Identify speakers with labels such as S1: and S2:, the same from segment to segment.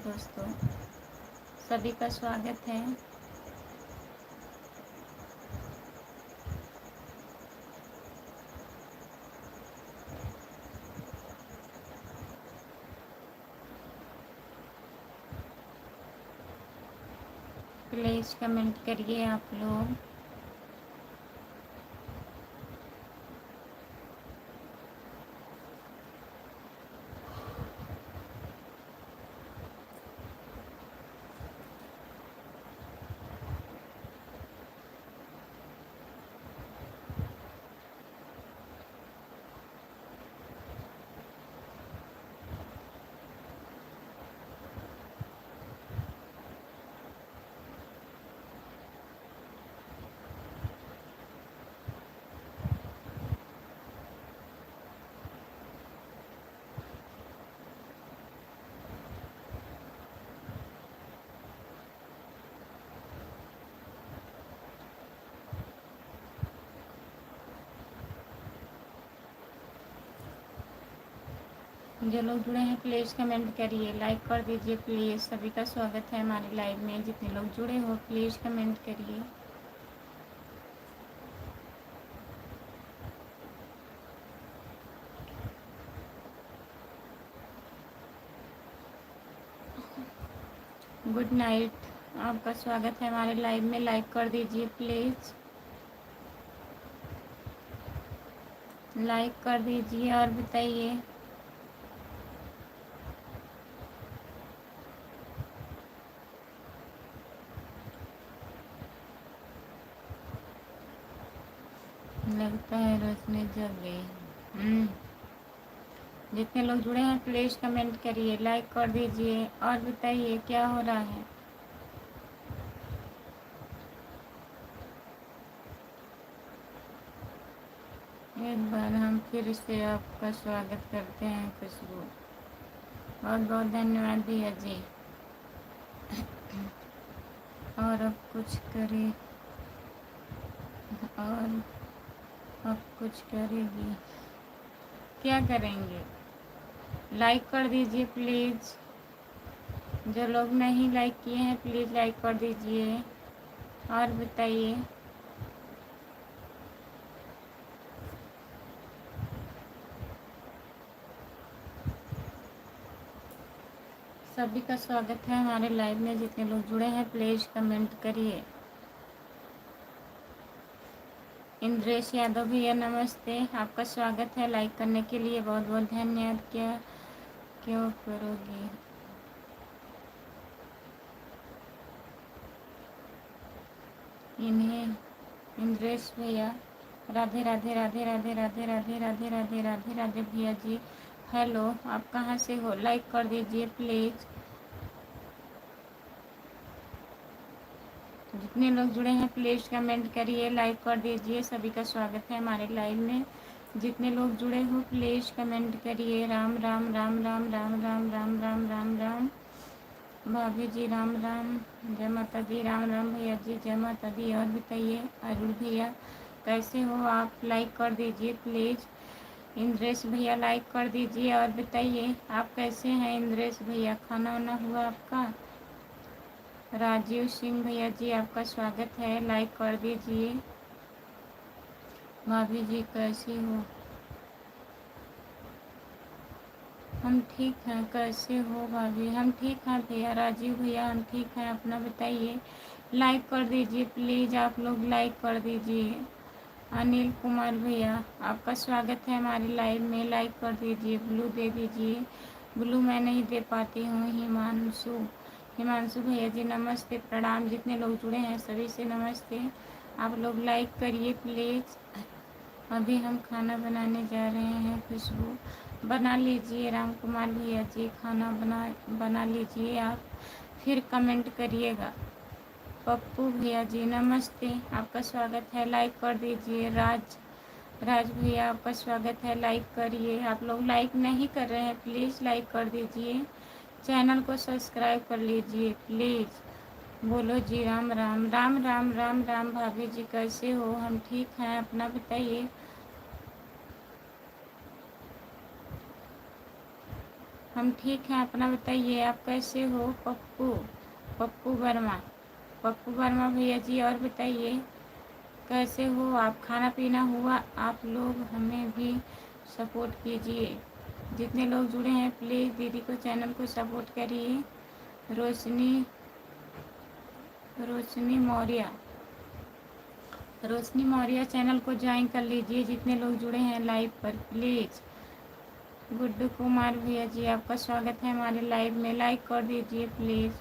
S1: दोस्तों, सभी का स्वागत है। प्लीज़ कमेंट करिए आप लोग। जो लोग जुड़े हैं प्लीज़ कमेंट करिए, लाइक कर दीजिए प्लीज़। सभी का स्वागत है हमारे लाइव में। जितने लोग जुड़े हो प्लीज़ कमेंट करिए। गुड नाइट, आपका स्वागत है हमारे लाइव में। लाइक कर दीजिए प्लीज़, लाइक कर दीजिए और बताइए। लगता है रोशनी जग गई। जितने लोग जुड़े हैं प्लीज़ कमेंट करिए, लाइक कर दीजिए और बताइए क्या हो रहा है। एक बार हम फिर से आपका स्वागत करते हैं खुशबू। बहुत बहुत धन्यवाद भैया जी। और अब कुछ करें, और अब कुछ करेगी, क्या करेंगे? लाइक कर दीजिए प्लीज़। जो लोग नहीं लाइक किए हैं प्लीज़ लाइक कर दीजिए और बताइए। सभी का स्वागत है हमारे लाइव में। जितने लोग जुड़े हैं प्लीज़ कमेंट करिए। इंद्रेश यादव भैया नमस्ते, आपका स्वागत है। लाइक करने के लिए बहुत बहुत धन्यवाद। क्या क्यों करोगी? इन्हें इंद्रेश भैया राधे राधे राधे राधे राधे राधे राधे राधे राधे राधे भैया जी। हेलो, आप कहाँ से हो? लाइक कर दीजिए प्लीज़। जितने लोग जुड़े हैं प्लीज़ कमेंट करिए, लाइक कर दीजिए। सभी का स्वागत है हमारे लाइव में। जितने लोग जुड़े हो प्लीज़ कमेंट करिए। राम राम राम राम राम राम राम राम राम राम। भाभी जी राम राम, जय माता दी। राम राम भैया जी, जय माता दी। और बताइए अरुण भैया कैसे हो आप? लाइक कर दीजिए प्लीज़। इंद्रेश भैया लाइक कर दीजिए और बताइए आप कैसे हैं। इंद्रेश भैया खाना वाना हुआ आपका? राजीव सिंह भैया जी आपका स्वागत है, लाइक कर दीजिए। भाभी जी कैसी हो? हम ठीक हैं, कैसे हो भाभी? हम ठीक हैं भैया। राजीव भैया हम ठीक हैं, अपना बताइए। लाइक कर दीजिए प्लीज़, आप लोग लाइक कर दीजिए। अनिल कुमार भैया आपका स्वागत है हमारे लाइव में, लाइक कर दीजिए। ब्लू दे दीजिए। ब्लू मैं नहीं दे पाती हूँ। हिमांशु भैया जी नमस्ते, प्रणाम। जितने लोग जुड़े हैं सभी से नमस्ते। आप लोग लाइक करिए प्लीज़। अभी हम खाना बनाने जा रहे हैं। खुशबू बना लीजिए। राम कुमार भैया जी खाना बना लीजिए आप, फिर कमेंट करिएगा। पप्पू भैया जी नमस्ते, आपका स्वागत है, लाइक कर दीजिए। राज भैया आपका स्वागत है, लाइक करिए। आप लोग लाइक नहीं कर रहे हैं प्लीज़ लाइक कर दीजिए। चैनल को सब्सक्राइब कर लीजिए प्लीज़। बोलो जी राम राम राम राम राम राम। भाभी जी कैसे हो? हम ठीक हैं, अपना बताइए। हम ठीक हैं, अपना बताइए आप कैसे हो? पप्पू पप्पू वर्मा पप्पू वर्मा भैया जी, और बताइए कैसे हो आप? खाना पीना हुआ? आप लोग हमें भी सपोर्ट कीजिए। जितने लोग जुड़े हैं प्लीज़ दीदी को, चैनल को सपोर्ट करिए। रोशनी रोशनी मौर्य रोशनी मौर्य चैनल को ज्वाइन कर लीजिए। जितने लोग जुड़े हैं लाइव पर प्लीज़। गुड्डू कुमार भैया जी, आपका स्वागत है हमारे लाइव में, लाइक कर दीजिए प्लीज़।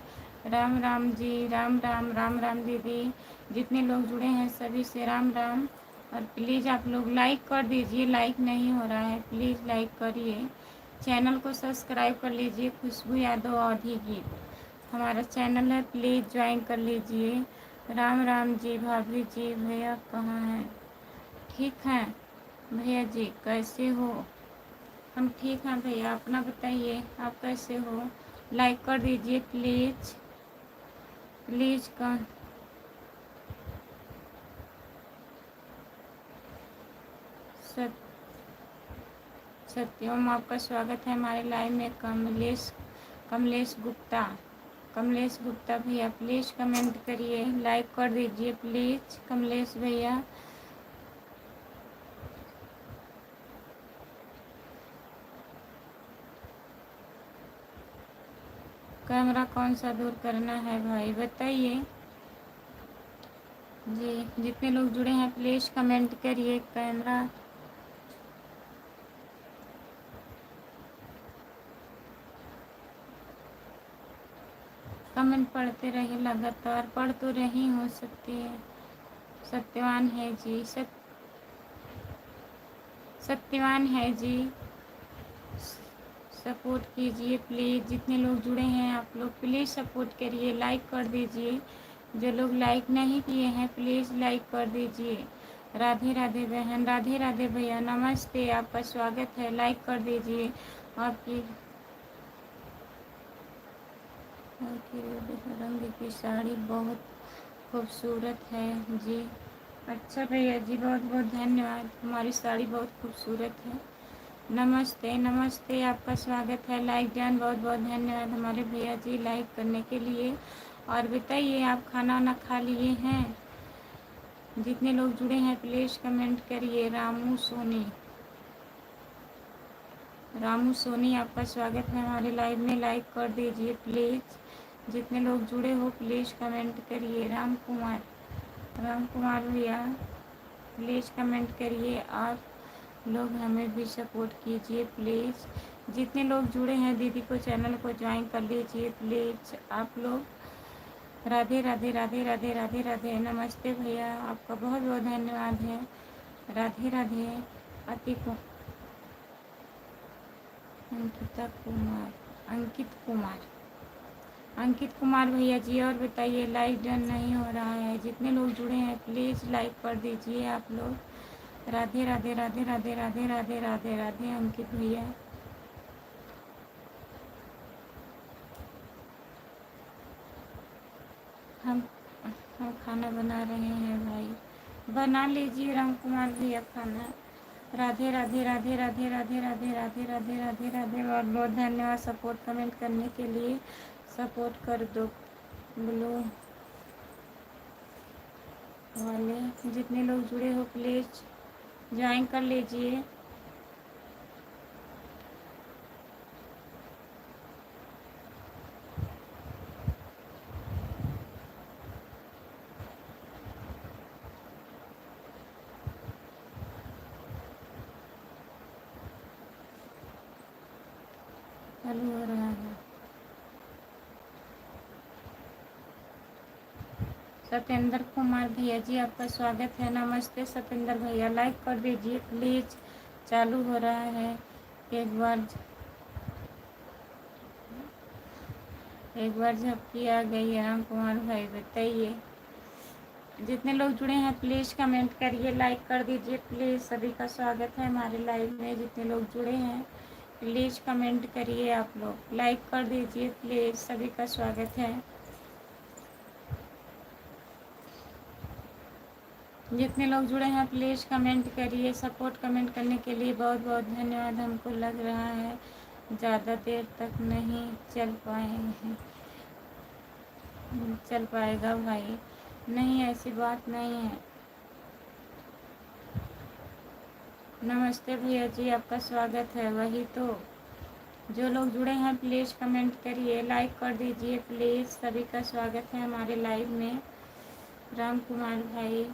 S1: राम राम जी, राम राम, राम राम दीदी। जितने लोग जुड़े हैं सभी से राम राम। और प्लीज़ आप लोग लाइक कर दीजिए, लाइक नहीं हो रहा है, प्लीज़ लाइक करिए। चैनल को सब्सक्राइब कर लीजिए। खुशबू यादव औधी गीत हमारा चैनल है, प्लीज़ ज्वाइन कर लीजिए। राम राम जी, भाभी जी, भैया कहाँ हैं? ठीक हैं भैया जी, कैसे हो? हम ठीक हैं भैया, अपना बताइए आप कैसे हो? लाइक कर दीजिए प्लीज़ प्लीज़। का सत्यम, आपका स्वागत है हमारे लाइव में। कमलेश गुप्ता भैया प्लीज़ कमेंट करिए, लाइक कर दीजिए प्लीज़ कमलेश भैया। कैमरा कौन सा दूर करना है भाई बताइए जी। जितने लोग जुड़े हैं प्लीज़ कमेंट करिए। कैमरा कमेंट पढ़ते रहिए, लगातार पढ़ तो रही हो सकती है। सत्यवान है जी, सत्यवान है जी, सपोर्ट कीजिए प्लीज़। जितने लोग जुड़े हैं आप लोग प्लीज़ सपोर्ट करिए, लाइक कर दीजिए। जो लोग लाइक नहीं किए हैं प्लीज़ लाइक कर दीजिए। राधे राधे बहन, राधे राधे भैया, नमस्ते, आपका स्वागत है, लाइक कर दीजिए। आपकी रंग की साड़ी बहुत खूबसूरत है जी। अच्छा भैया जी, बहुत बहुत धन्यवाद, हमारी साड़ी बहुत खूबसूरत है। नमस्ते नमस्ते, आपका स्वागत है। लाइक डन, बहुत बहुत धन्यवाद हमारे भैया जी लाइक करने के लिए। और बताइए आप खाना वाना खा लिए हैं? जितने लोग जुड़े हैं प्लीज़ कमेंट करिए। रामू सोनी, आपका स्वागत है हमारे लाइव में, लाइक कर दीजिए प्लीज़। जितने लोग जुड़े हो प्लीज़ कमेंट करिए। राम कुमार भैया प्लीज़ कमेंट करिए। आप लोग हमें भी सपोर्ट कीजिए प्लीज़। जितने लोग जुड़े हैं दीदी को, चैनल को ज्वाइन कर लीजिए प्लीज़ आप लोग। राधे राधे राधे राधे राधे राधे, नमस्ते भैया, आपका बहुत बहुत धन्यवाद है। राधे राधे। अंकित कुमार भैया जी, और बताइए लाइक डन नहीं हो रहा है। जितने लोग जुड़े हैं प्लीज़ लाइक कर दीजिए आप लोग। राधे राधे राधे राधे राधे राधे राधे राधे अंकित भैया। हम हम खाना बना रहे हैं भाई, बना लीजिए राम कुमार भैया खाना। राधे राधे राधे राधे राधे राधे राधे राधे राधे राधे, बहुत बहुत धन्यवाद सपोर्ट कमेंट करने के लिए। सपोर्ट कर दो ब्लू वाले। जितने लोग जुड़े हो प्लीज़ ज्वाइन कर लीजिए। चालू हो रहा है। सत्येंद्र कुमार भैया जी, आपका स्वागत है। नमस्ते सत्येंद्र भैया, लाइक कर दीजिए प्लीज़। चालू हो रहा है। एक बार झपकी आ गई है। राम कुमार भाई बताइए। जितने लोग जुड़े हैं प्लीज़ कमेंट करिए, लाइक कर दीजिए प्लीज़। सभी का स्वागत है हमारे लाइव में। जितने लोग जुड़े हैं प्लीज़ कमेंट करिए, आप लोग लाइक कर दीजिए प्लीज़। सभी का स्वागत है। जितने लोग जुड़े हैं प्लीज़ कमेंट करिए। सपोर्ट कमेंट करने के लिए बहुत बहुत धन्यवाद, हमको लग रहा है ज़्यादा देर तक नहीं चल पाएगा भाई। नहीं, ऐसी बात नहीं है। नमस्ते भैया जी, आपका स्वागत है। वही तो, जो लोग जुड़े हैं प्लीज़ कमेंट करिए, लाइक कर दीजिए प्लीज़। सभी का स्वागत है हमारे लाइव में। राम कुमार भाई,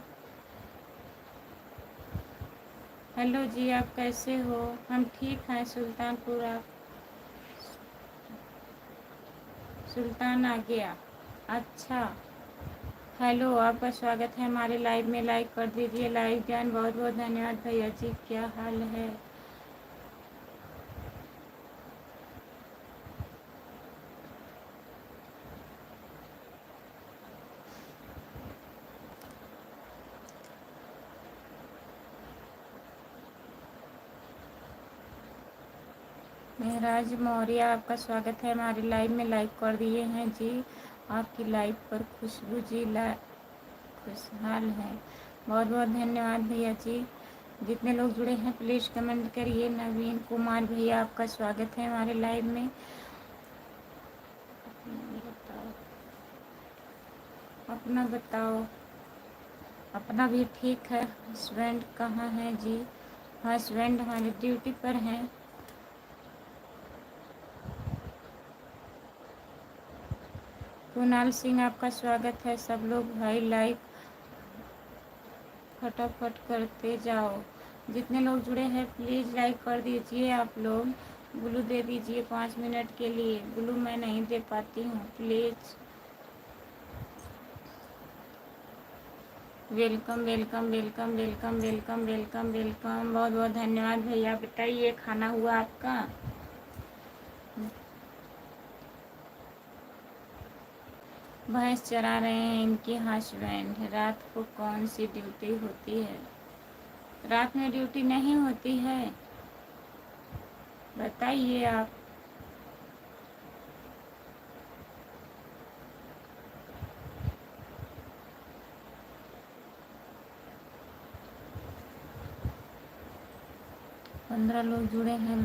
S1: हेलो जी, आप कैसे हो? हम ठीक हैं। सुल्तानपुर, आप सुल्तान आ गया। अच्छा, हेलो, आपका स्वागत है हमारे लाइव में। लाइक कर दीजिए। लाइव ज्ञान, बहुत बहुत धन्यवाद भैया जी। क्या हाल है? महराज मौर्य, आपका स्वागत है हमारे लाइव में। लाइक कर दिए हैं जी। आपकी लाइव पर खुशबू जी खुशहाल है। बहुत बहुत धन्यवाद भैया जी। जितने लोग जुड़े हैं प्लीज़ कमेंट करिए। नवीन कुमार भैया, आपका स्वागत है हमारे लाइव में। अपना बताओ। अपना भी ठीक है। हस्बैंड कहाँ हैं जी? हस्बैंड हमारे ड्यूटी पर हैं। कुणाल सिंह, आपका स्वागत है। सब लोग भाई लाइक फटाफट करते जाओ। जितने लोग जुड़े हैं प्लीज़ लाइक कर दीजिए आप लोग। ग्लू दे दीजिए 5 मिनट के लिए। ग्लू मैं नहीं दे पाती हूँ, please. Welcome welcome welcome welcome welcome welcome welcome. बहुत बहुत धन्यवाद भैया। बताइए, खाना हुआ आपका? भैंस चरा रहे हैं इनके हस्बैंड। रात को कौन सी ड्यूटी होती है? रात में ड्यूटी नहीं होती है, बताइए आप। पंद्रह लोग जुड़े हैं,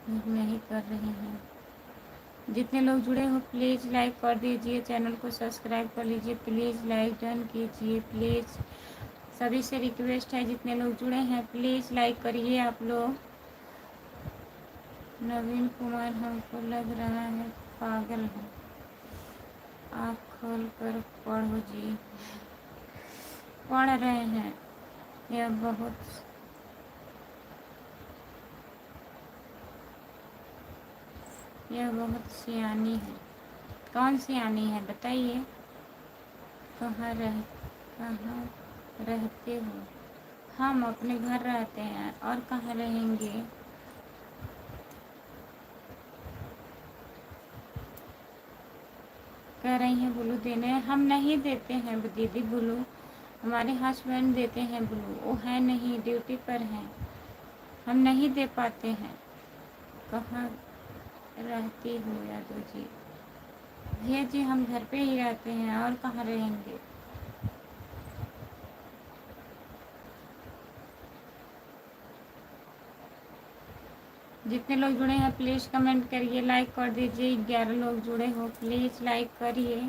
S1: नहीं कर रहे हैं। जितने लोग जुड़े हो प्लीज़ लाइक कर दीजिए। चैनल को सब्सक्राइब कर लीजिए प्लीज़। लाइक डन कीजिए प्लीज़। सभी से रिक्वेस्ट है, जितने लोग जुड़े हैं प्लीज़ लाइक करिए आप लोग। नवीन कुमार, हमको लग रहा है पागल है। आँख खोल कर पढ़ो जी। पढ़ रहे हैं। यह बहुत सियानी है। कौन सियानी है बताइए? कहाँ रहते हो? हम अपने घर रहते हैं, और कहाँ रहेंगे? कह रही हैं ब्लू देने, हम नहीं देते हैं दीदी ब्लू। हमारे हस्बैंड देते हैं ब्लू, वो है नहीं, ड्यूटी पर हैं। हम नहीं दे पाते हैं। कहाँ रहती हो यादव जी? भैया जी, हम घर पे ही रहते हैं, और कहाँ रहेंगे? जितने लोग जुड़े हैं प्लीज़ कमेंट करिए, लाइक कर दीजिए। 11 लोग जुड़े हो प्लीज़ लाइक करिए।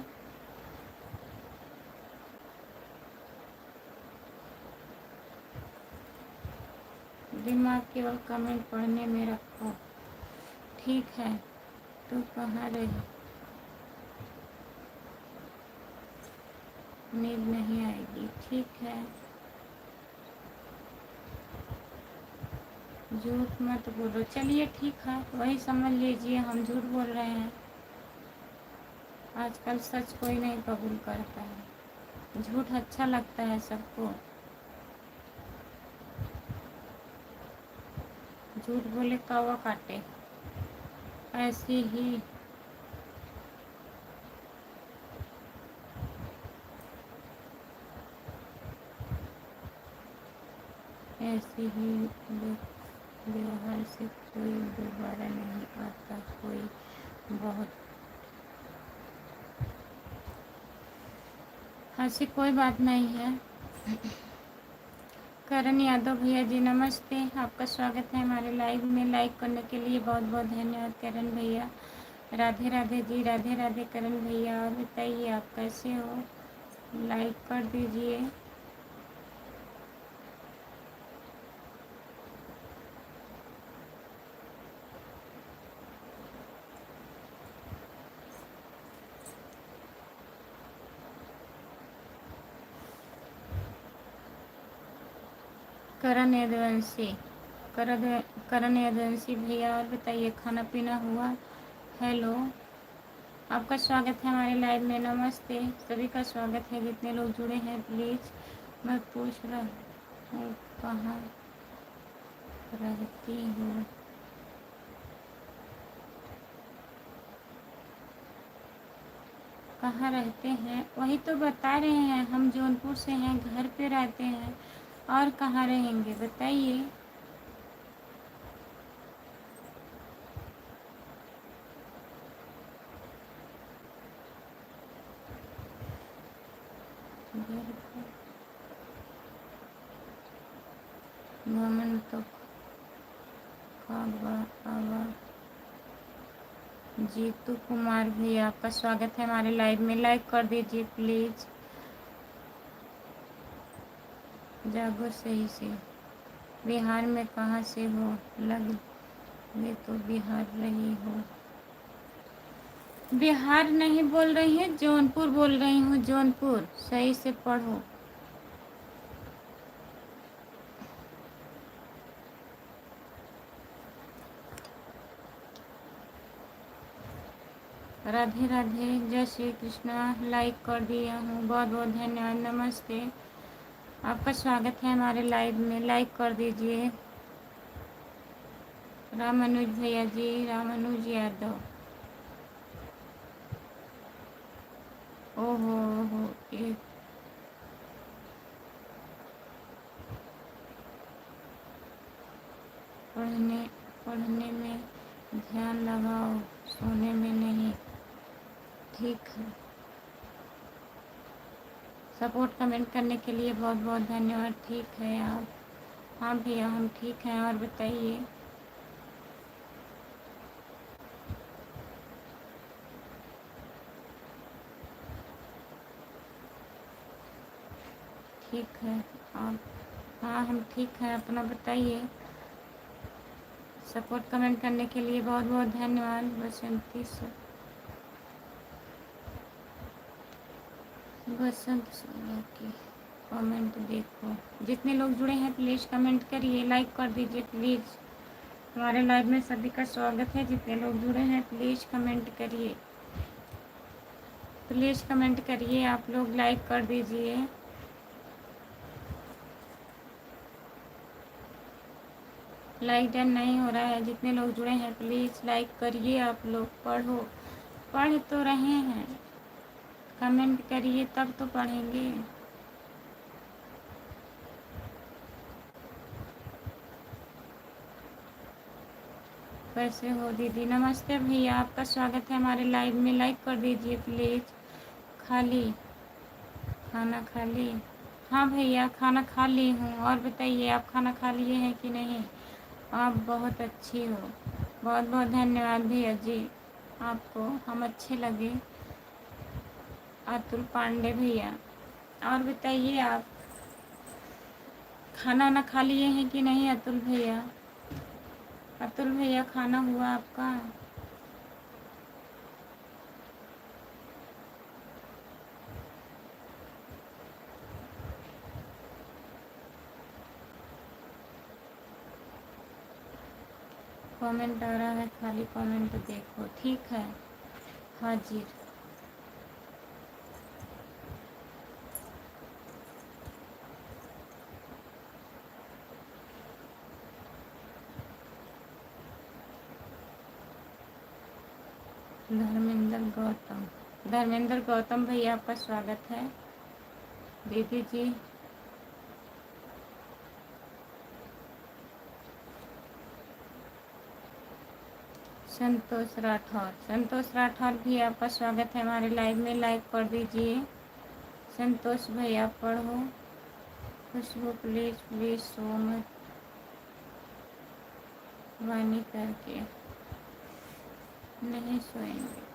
S1: दिमाग केवल कमेंट पढ़ने में रखो। ठीक है, तो कहाँ रही? नींद नहीं आएगी, ठीक है। झूठ मत बोलो। चलिए ठीक है, वही समझ लीजिए हम झूठ बोल रहे हैं। आजकल सच कोई नहीं कबूल करता है, झूठ अच्छा लगता है सबको। झूठ बोले कौवा काटे, ऐसी ही ऐसी ही व्यवहार से कोई दोबारा नहीं आता। कोई बहुत ऐसी कोई बात नहीं है। करण यादव भैया जी नमस्ते, आपका स्वागत है हमारे लाइव में। लाइक करने के लिए बहुत बहुत धन्यवाद करण भैया। राधे राधे जी, राधे राधे करण भैया। और बताइए आप कैसे हो, लाइक कर दीजिए। करण यदुवंशी, करण यदुवंशी भैया। और बताइए खाना पीना हुआ? हेलो, आपका स्वागत है हमारे लाइव में। नमस्ते, सभी का स्वागत है। जितने लोग जुड़े हैं प्लीज़, मैं पूछ रहा हूँ कहाँ रहती हूँ। कहाँ रहते हैं? वही तो बता रहे हैं, हम जौनपुर से हैं, घर पे रहते हैं। और कहाँ रहेंगे बताइए। घर पे घमन तो खावा। जीतू कुमार भैया, आपका स्वागत है हमारे लाइव में। लाइक कर दीजिए प्लीज़। जागो सही से। बिहार में कहाँ से हो? लगे तो बिहार रही हो। बिहार नहीं बोल रही है, जौनपुर बोल रही हूँ, जौनपुर। सही से पढ़ो। राधे राधे, जय श्री कृष्णा। लाइक कर दिया हूँ, बहुत बहुत धन्यवाद। नमस्ते, आपका स्वागत है हमारे लाइव में। लाइक कर दीजिए। रामानुज भैया जी, रामानुज यादव। ओहो ओहो, ये पढ़ने पढ़ने में ध्यान लगाओ, सोने में नहीं। ठीक है, सपोर्ट कमेंट करने के लिए बहुत बहुत धन्यवाद। ठीक है आप? हाँ भैया हम ठीक हैं। और बताइए। ठीक है आप? हाँ हम ठीक हैं, अपना बताइए। सपोर्ट कमेंट करने के लिए बहुत बहुत धन्यवाद। बसंती से बसंत सोलह की कमेंट देखो। जितने लोग जुड़े हैं प्लीज़ कमेंट करिए, लाइक कर दीजिए प्लीज़। हमारे लाइव में सभी का स्वागत है। जितने लोग जुड़े हैं प्लीज़ कमेंट करिए, प्लीज़ कमेंट करिए। आप लोग लाइक कर दीजिए। लाइक डन नहीं हो रहा है। जितने लोग जुड़े हैं प्लीज़ लाइक करिए। आप लोग पढ़ो, पढ़ तो रहे हैं, कमेंट करिए तब तो पढ़ेंगे। कैसे हो दीदी? नमस्ते भैया, आपका स्वागत है हमारे लाइव में। लाइक कर दीजिए प्लीज़। खाली खाना खा ली? हाँ भैया खाना खा ली हूँ। और बताइए आप खाना खा लिए हैं कि नहीं? आप बहुत अच्छी हो, बहुत बहुत धन्यवाद भैया जी। आपको हम अच्छे लगे, अतुल पांडे भैया। और बताइए आप खाना ना खा लिए हैं कि नहीं अतुल भैया? अतुल भैया खाना हुआ आपका? कमेंट आ रहा है, खाली कमेंट देखो। ठीक है, हाजिर। धर्मेंद्र गौतम, धर्मेंद्र गौतम भैया आपका स्वागत है। दीदी जी संतोष राठौर, संतोष राठौर भी आपका स्वागत है हमारे लाइव में। लाइक कर दीजिए। संतोष भैया पढ़ो। खुशबू प्लीज़ प्लीज़ सो मत वानी करके। नहीं सोएंगे।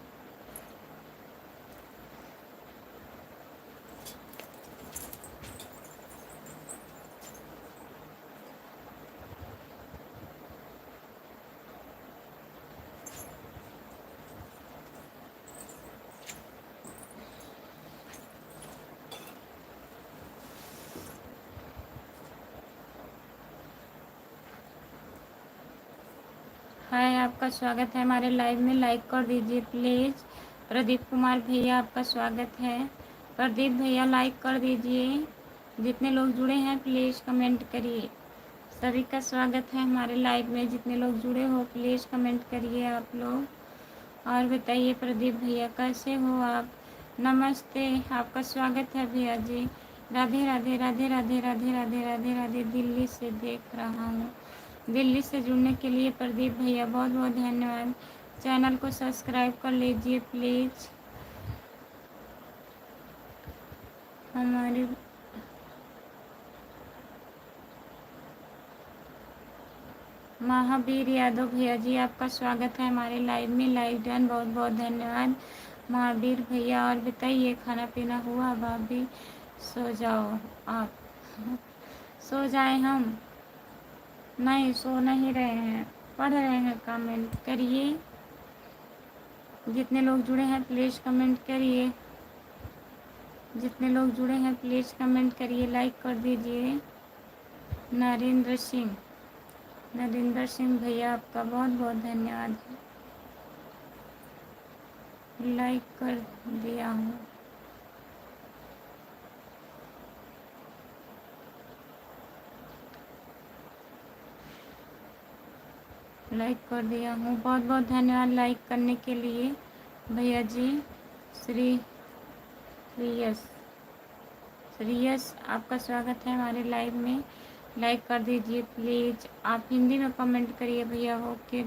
S1: हाय, आपका स्वागत है हमारे लाइव में। लाइक कर दीजिए प्लीज़। प्रदीप कुमार भैया आपका स्वागत है। प्रदीप भैया लाइक कर दीजिए। जितने लोग जुड़े हैं प्लीज़ कमेंट करिए। सभी का स्वागत है हमारे लाइव में। जितने लोग जुड़े हो प्लीज़ कमेंट करिए आप लोग। और बताइए प्रदीप भैया कैसे हो आप। नमस्ते, आपका स्वागत है भैया जी। राधे राधे राधे राधे राधे राधे राधे राधे। दिल्ली से देख रहा हूँ। दिल्ली से जुड़ने के लिए प्रदीप भैया बहुत बहुत धन्यवाद। चैनल को सब्सक्राइब कर लीजिए प्लीज़। हमारे महावीर यादव भैया जी आपका स्वागत है हमारे लाइव में। लाइव डन, बहुत बहुत धन्यवाद महावीर भैया। और बताइए खाना पीना हुआ भाभी। सो जाओ आप। सो जाए हम। नहीं सो नहीं रहे हैं, पढ़ रहे हैं। कमेंट करिए। जितने लोग जुड़े हैं प्लीज़ कमेंट करिए। जितने लोग जुड़े हैं प्लीज़ कमेंट करिए, लाइक कर दीजिए। नरेंद्र सिंह, नरेंद्र सिंह भैया आपका बहुत बहुत धन्यवाद। लाइक कर दिया हूँ। लाइक कर दिया हूँ, बहुत बहुत धन्यवाद लाइक करने के लिए भैया जी। श्री श्रीयस श्रीयस आपका स्वागत है हमारे लाइव में। लाइक कर दीजिए प्लीज़। आप हिंदी में कमेंट करिए भैया। हो के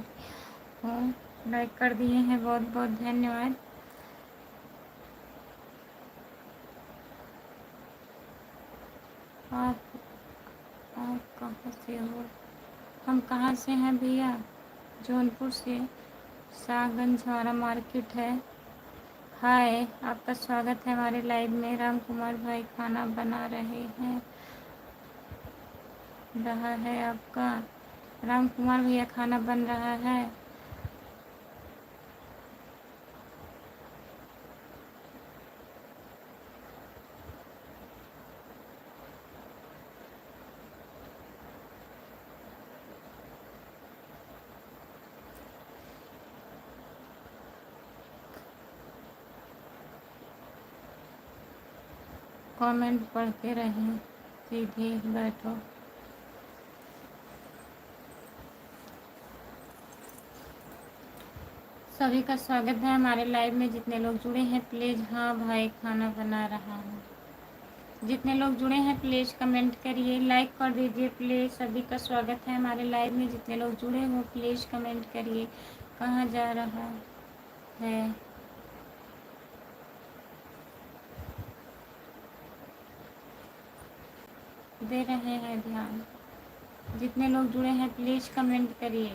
S1: हो लाइक कर दिए हैं, बहुत बहुत धन्यवाद। आप कहाँ से हो। हम कहाँ से हैं भैया। जौनपुर से। शाहगंज हमारा मार्केट है। हाय, आपका स्वागत है हमारे लाइव में। राम कुमार भाई खाना बना रहा है आपका। राम कुमार भैया खाना बन रहा है। कमेंट पढ़ते रहें, सीधे बैठो। सभी का स्वागत है हमारे लाइव में। जितने लोग जुड़े हैं प्लीज़। हाँ भाई खाना बना रहा हूँ। जितने लोग जुड़े हैं प्लीज़ कमेंट करिए, लाइक कर दीजिए प्लीज़। सभी का स्वागत है हमारे लाइव में। जितने लोग जुड़े हो प्लीज़ कमेंट करिए। कहाँ जा रहा है। दे रहे हैं ध्यान। जितने लोग जुड़े हैं प्लीज़ कमेंट करिए।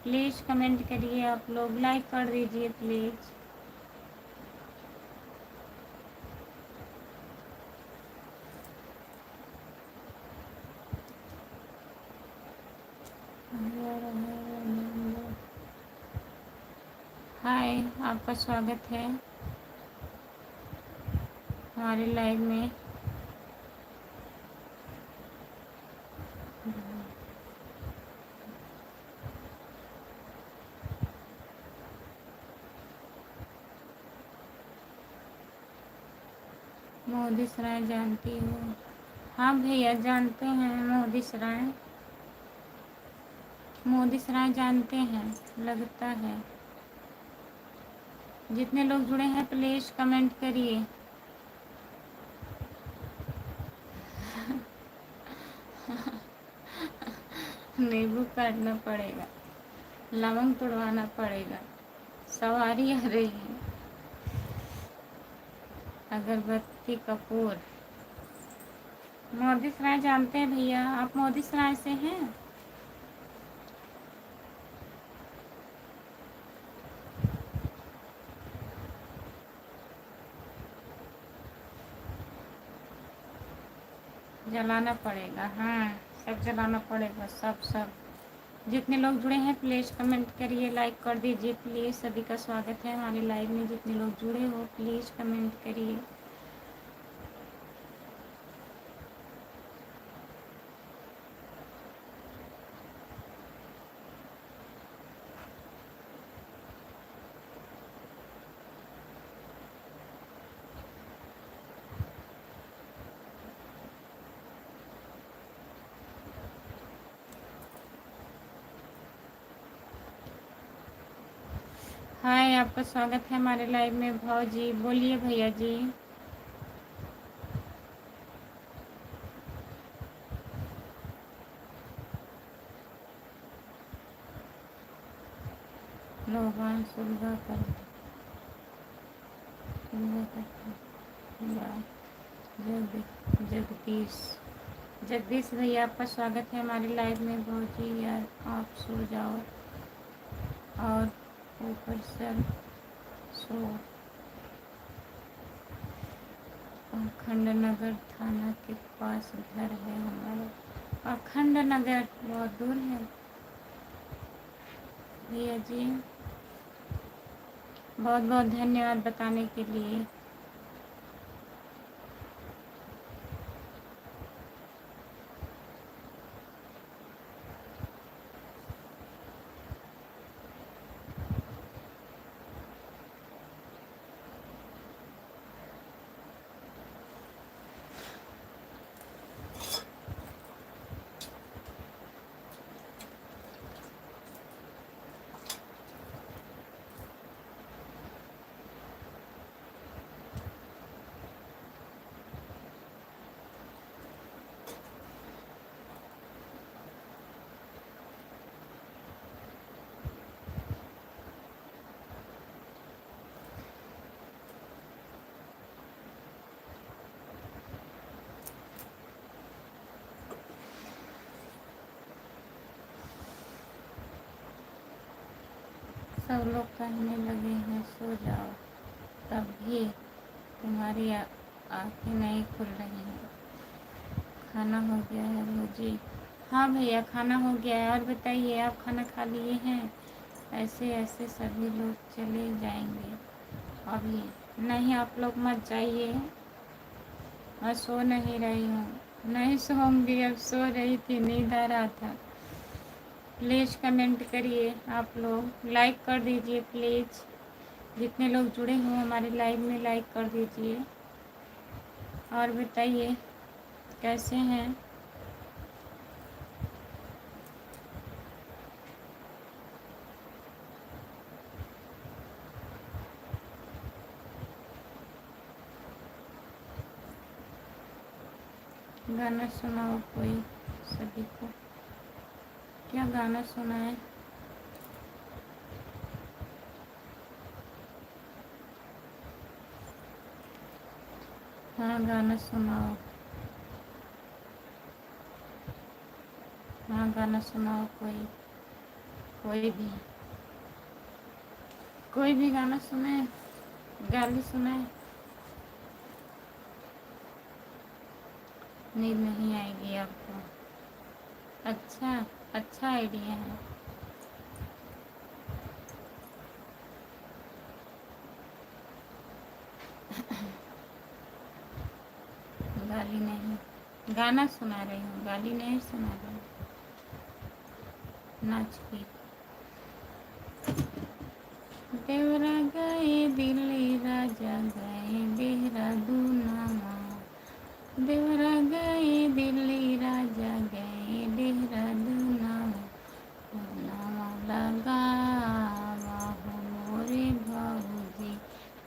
S1: प्लीज़ कमेंट करिए आप लोग। लाइक कर दीजिए प्लीज़। हाय, आपका स्वागत है हमारे लाइव में। मोदी सराय जानती हो। हाँ भैया जानते हैं मोदी सराय। मोदी सराय जानते हैं, लगता है। जितने लोग जुड़े हैं प्लीज़ कमेंट करिए। नींबू काटना पड़ेगा, लवंग तोड़वाना पड़ेगा। सवारी आ रही है। अगरबत्ती कपूर। मोदी सराय जानते हैं भैया? आप मोदी सराय से हैं? जलाना पड़ेगा, हाँ सब जलाना पड़ेगा, सब सब। जितने लोग जुड़े हैं प्लीज़ कमेंट करिए, लाइक कर दीजिए प्लीज़। सभी का स्वागत है हमारे लाइव में। जितने लोग जुड़े हो प्लीज़ कमेंट करिए। हाय, आपका स्वागत है हमारे लाइव में। भाव जी बोलिए भैया जी। लोहान सुलगा कर जगदीश जगदीश भैया आपका स्वागत है हमारे लाइव में। भाव जी यार आप सो जाओ और ऊपर सर सो। अखंड नगर थाना के पास घर है हमारा। अखंड नगर बहुत दूर है भैया जी। बहुत बहुत धन्यवाद बताने के लिए। सब लोग कहने लगे हैं सो जाओ, तब भी तुम्हारी आँखें नहीं खुल रही हैं। खाना हो गया है भौजी? हाँ भैया खाना हो गया है। और बताइए आप खाना खा लिए हैं? ऐसे ऐसे सभी लोग चले जाएंगे अभी। नहीं आप लोग मत जाइए, मैं सो नहीं रही हूँ। नहीं सोऊंगी, अब सो रही थी, नींद आ रहा था। प्लीज़ कमेंट करिए, आप लोग लाइक कर दीजिए प्लीज़। जितने लोग जुड़े हों हमारे लाइव में लाइक कर दीजिए। और बताइए कैसे हैं? गाना सुनाओ कोई सभी को। क्या गाना सुनाए? हाँ गाना सुनाओ। हाँ गाना सुनाओ कोई, कोई भी गाना सुनाए, गाली सुनाए। नींद नहीं आएगी आपको? अच्छा, अच्छा आइडिया है। गाली नहीं, गाना सुना रही हूँ, गाली नहीं सुना रही हूँ। नाच के देवरा गए दिल्ली, राजा गए देहरादूनावा। देवरा गए दिल्ली, राजा गए देहरादूनावा। नावा लगावा हो मोरे भाऊजी,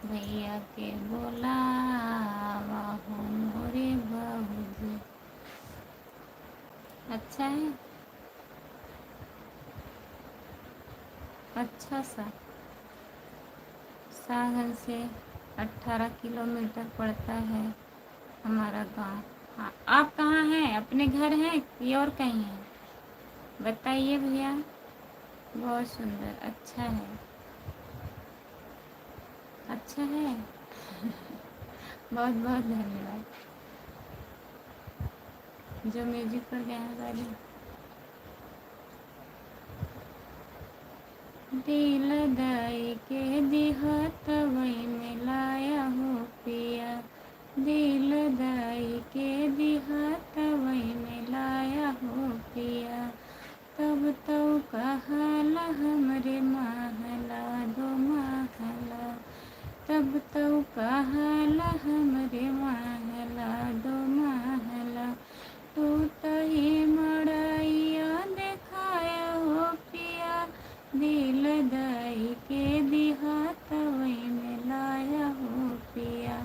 S1: भैया के बोलावा हो मोरे भाऊजी। अच्छा है, अच्छा सा। सागन से 18 किलोमीटर पड़ता है हमारा गांव। हाँ, आप कहाँ हैं? अपने घर हैं कि और कहीं हैं? बताइए भैया। बहुत सुंदर, अच्छा है। अच्छा है। बहुत बहुत धन्यवाद। जो म्यूजिक पर गए हैं गाड़ी। दिल दाई के दिहत वही में लाया हो पिया। दिल दाई के दिहत वही में लाया हो पिया। तब तो कहला हमरे महला दो महला। तब तो कहला हमरे महला दो महला। तू तो ही मड़ैया देखाया हो पिया। दिल दाई के दिहात वही में लाया हो पिया।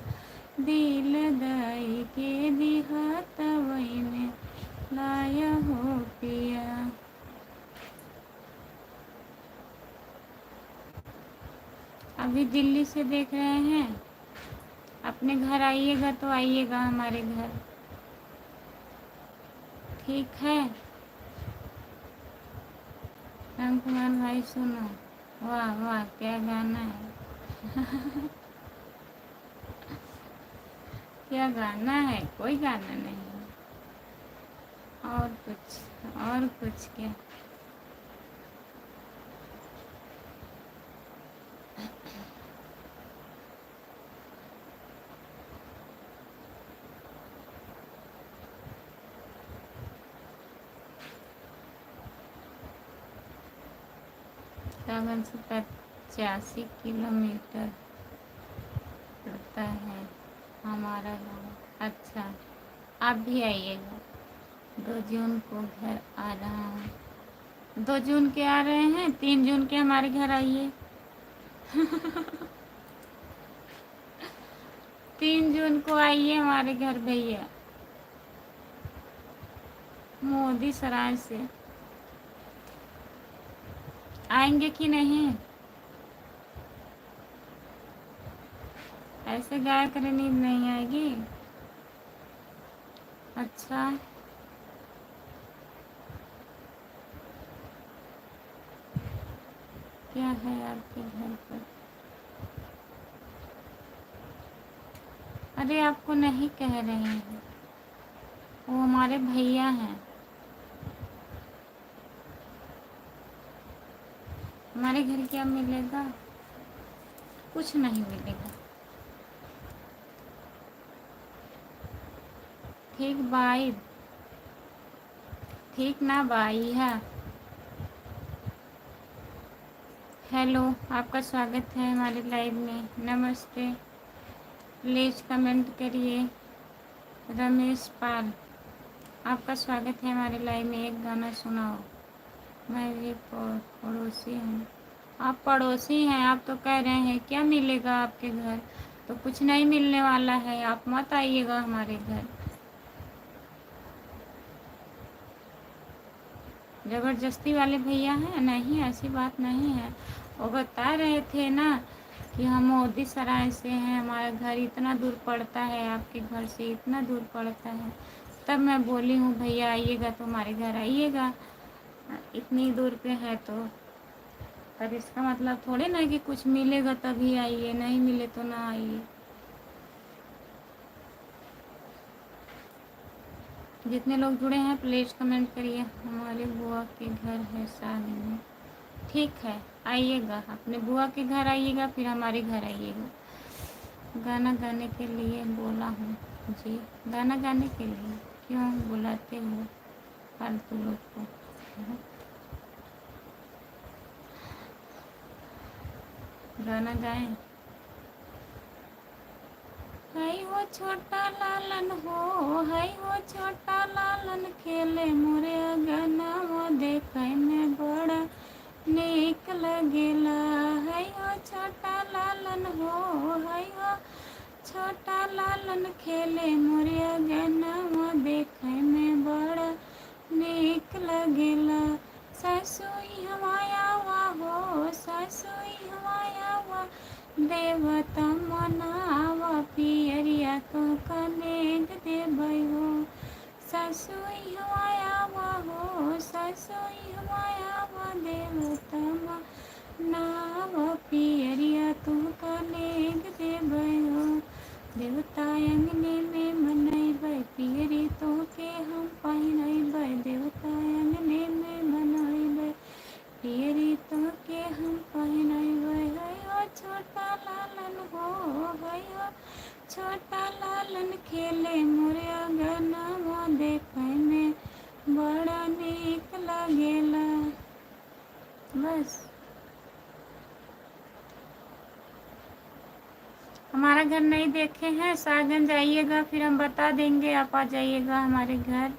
S1: दिल दाई के दिहात वही में लाया हो पिया। अभी दिल्ली से देख रहे हैं? अपने घर आइएगा तो आइएगा हमारे घर, ठीक है? राम कुमार भाई सुनो, वाह वाह क्या गाना है। क्या गाना है? कोई गाना नहीं। और कुछ क्या? सावन से 85 किलोमीटर पड़ता है हमारा गाँव। अच्छा, आप भी आइएगा। 2 जून को घर आ रहा हूँ। 2 जून के आ रहे हैं, 3 जून के हमारे घर आइए। 3 जून को आइए हमारे घर भैया। मोदी सराय से आएंगे कि नहीं? ऐसे गाया करें, नींद नहीं आएगी। अच्छा, क्या है आपके घर पर? अरे आपको नहीं कह रहे हैं, वो हमारे भैया हैं। हमारे घर क्या मिलेगा? कुछ नहीं मिलेगा। ठीक बाई, ठीक ना बाई है। हेलो, आपका स्वागत है हमारे लाइव में। नमस्ते। प्लीज़ कमेंट करिए। रमेश पाल, आपका स्वागत है हमारे लाइव में। एक गाना सुनाओ। मैं भी पड़ोसी हूँ। आप पड़ोसी हैं? आप तो कह रहे हैं क्या मिलेगा आपके घर, तो कुछ नहीं मिलने वाला है। आप मत आइएगा हमारे घर। ज़बरदस्ती वाले भैया हैं? नहीं, ऐसी बात नहीं है। वो बता रहे थे ना कि हम मोदी सराय से हैं, हमारा घर इतना दूर पड़ता है, आपके घर से इतना दूर पड़ता है। तब मैं बोली हूँ भैया आइएगा तो हमारे घर आइएगा, इतनी दूर पे है तो। पर इसका मतलब थोड़े ना कि कुछ मिलेगा तभी आइए, नहीं मिले तो ना आइए। जितने लोग जुड़े हैं प्लीज़ कमेंट करिए। हमारे बुआ के घर है शादी में। ठीक है, आइएगा, अपने बुआ के घर आइएगा, फिर हमारे घर आइएगा। गाना गाने के लिए बोला हूँ जी। गाना गाने के लिए क्यों बुलाते हो फालतू लोग को? गाना गाएं। हाय हो छोटा लालन हो, हाय हो छोटा लालन, खेले मोरे गाना देखे में बड़ा नीक लगेला। हाय हो छोटा लालन हो, हाय हो छोटा लालन, खेले मोरे गाना देखे में बड़ा नीक लगेला। सासुई हमाया वा हो, सासुई हमाया वा, देवता मनावा पियरिया तो कनेक देबै हो। सासुई हमाया हो सासुई हमाया देवता नाव पियरिया तुमका लेग देबै हो देवता अंगने में मनैबै पियरी तोहके हम पहिनैबै देवता अंगने में मनैबै पियरी तोहके हम पहिनैबै हो छोटा लालन हो हो छोटा लालन खेले मोरे अंगनवा देखै में बड़ा नीक लागेला। बस हमारा घर नहीं देखे हैं, सागन जाइएगा फिर हम बता देंगे, आप आ जाइएगा हमारे घर।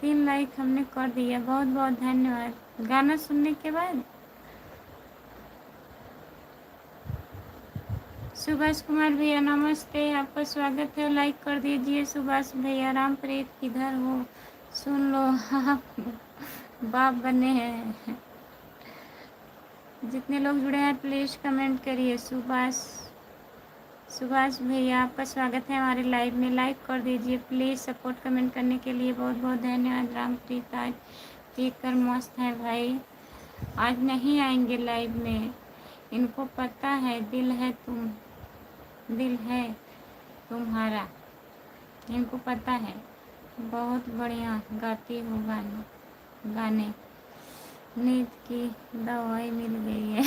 S1: 3 लाइक हमने कर दिया, बहुत बहुत धन्यवाद। गाना सुनने के बाद सुभाष कुमार भैया नमस्ते, आपका स्वागत है। लाइक कर दीजिए सुभाष भैया। रामप्रीत किधर हो, सुन लो आप बाप बने हैं। जितने लोग जुड़े हैं प्लीज़ कमेंट करिए। सुभाष भैया आपका स्वागत है हमारे लाइव में। लाइक कर दीजिए प्लीज़, सपोर्ट कमेंट करने के लिए बहुत बहुत धन्यवाद। रामप्रीत आज देखकर मस्त है भाई, आज नहीं आएंगे लाइव में, इनको पता है दिल है तुम्हारा, इनको पता है। बहुत बढ़िया गाती हो गाने। नींद की दवाई मिल गई है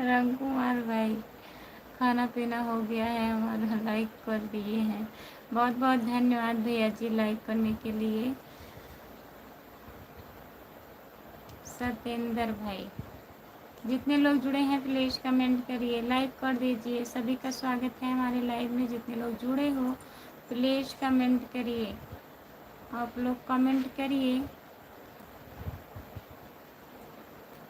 S1: राम कुमार भाई, खाना पीना हो गया है हमारा, लाइक कर दिए हैं। बहुत बहुत धन्यवाद भैया जी लाइक करने के लिए। सत्येंद्र भाई, जितने लोग जुड़े हैं प्लीज़ कमेंट करिए, लाइक कर दीजिए। सभी का स्वागत है हमारे लाइव में। जितने लोग जुड़े हो प्लीज़ कमेंट करिए, आप लोग कमेंट करिए।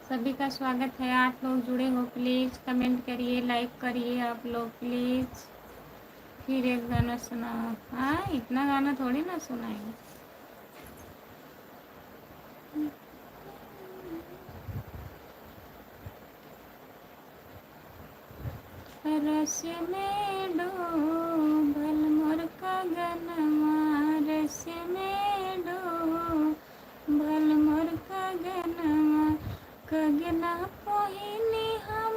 S1: सभी का स्वागत है। 8 लोग जुड़े हो प्लीज़ कमेंट करिए, लाइक करिए आप लोग प्लीज़। फिर एक गाना सुनाओ। हाँ, इतना गाना थोड़ी ना सुनाएंगे। रस में डूबल मोर गगनमा, रस में डूबल मोर गगनमा, गगना पहिनी हम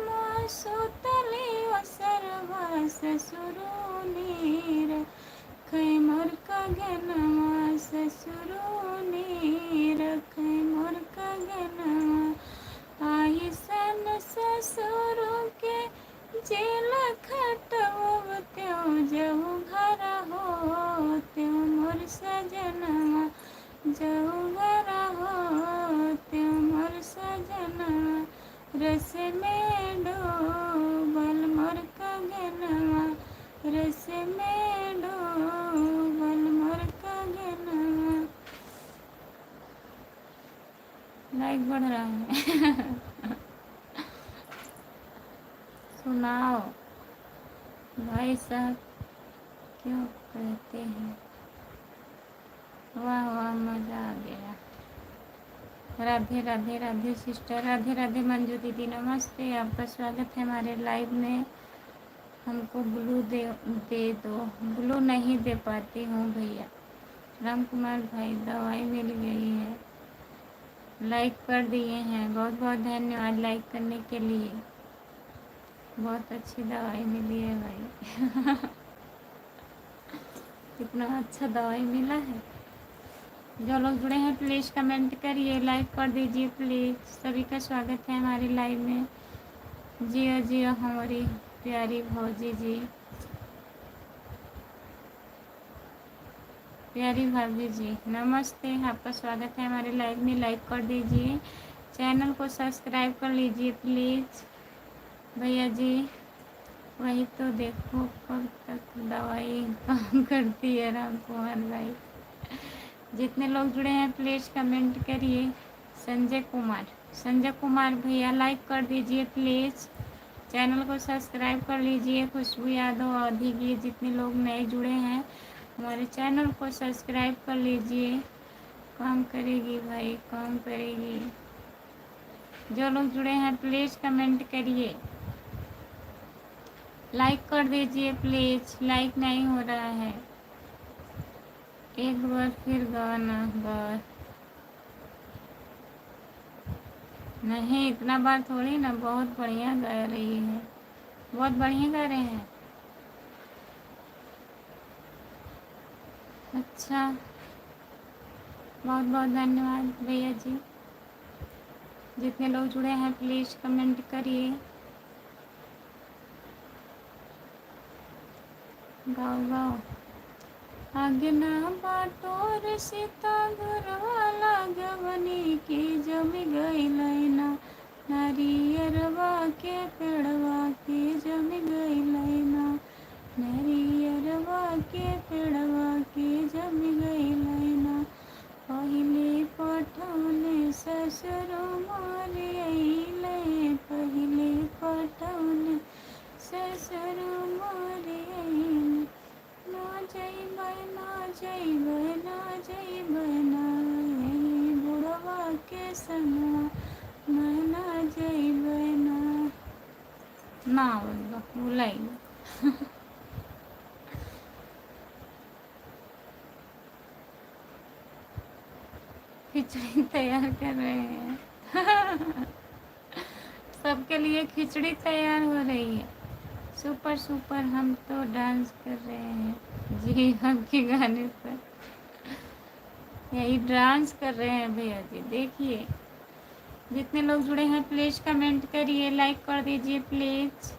S1: सुतली असरवा ससुरोनीर, खै मोर गगनमा ससुरोनीर, खै मोर गगनमा। आई सन ससुरों के जेल खटब त्यों जऊ घर हो, त्यों मोर सजनवा जऊ घर हो, त्यों मोर सजनवा। रस में डूबल मोर गगनवा, रस में डूबल मोर गगनवा। लाइक बढ़ रहा है सुनाओ भाई साहब, क्यों कहते हैं। वाह वाह, मज़ा आ गया। राधे राधे राधे सिस्टर, राधे राधे मंजू दीदी नमस्ते, आपका स्वागत है हमारे लाइव में। हमको ब्लू दे दो। ब्लू नहीं दे पाती हूँ भैया। राम कुमार भाई दवाई मिल गई है, लाइक कर दिए हैं, बहुत बहुत धन्यवाद लाइक करने के लिए। बहुत अच्छी दवाई मिली है भाई कितना अच्छा दवाई मिला है। जो लोग जुड़े हैं प्लीज़ कमेंट करिए, लाइक कर दीजिए प्लीज़। सभी का स्वागत है हमारे लाइव में। जियो जियो हमारी प्यारी भौजी जी, प्यारी भाभी जी नमस्ते, आपका स्वागत है हमारे लाइव में। लाइक कर दीजिए, चैनल को सब्सक्राइब कर लीजिए प्लीज़ भैया जी। वही तो देखो कब तक दवाई काम करती है राम कुमार भाई। जितने लोग जुड़े हैं प्लीज़ कमेंट करिए। संजय कुमार भैया लाइक कर दीजिए प्लीज़, चैनल को सब्सक्राइब कर लीजिए। खुशबू यादव अधिकी, जितने लोग नए जुड़े हैं हमारे चैनल को सब्सक्राइब कर लीजिए। काम करेगी भाई, काम करेगी। जो लोग जुड़े हैं प्लीज़ कमेंट करिए, लाइक कर दीजिए प्लीज़। लाइक नहीं हो रहा है। एक बार फिर गाना गा। नहीं, इतना बार थोड़ी ना, बहुत बढ़िया गा रही है, बहुत बढ़िया गा रहे हैं। अच्छा, बहुत बहुत धन्यवाद भैया जी। जितने लोग जुड़े हैं प्लीज़ कमेंट करिए। गाओ गाओ। आगे ना बाटोर सीता घरवाला गवनी की जम गई लैना, नारियरवा के पेड़वा के जम गई लैना, नारियरवा के पेड़वा के जम गई लैना। पहिले पठौने ससुर मारे अइले, पहिले पठौने ससुर मारे अइले। ना जइबै ना जइबै ना जइबै ना, यही बुढ़वा के संगवा मैं ना जइबै ना। ना भुलाई। खिचड़ी तैयार कर रहे हैं। सबके लिए खिचड़ी तैयार हो रही है। सुपर सुपर, हम तो डांस कर रहे हैं जी आपके गाने पर। यही डांस कर रहे हैं भैया जी। देखिए, जितने लोग जुड़े हैं प्लीज़ कमेंट करिए, लाइक कर दीजिए प्लीज़।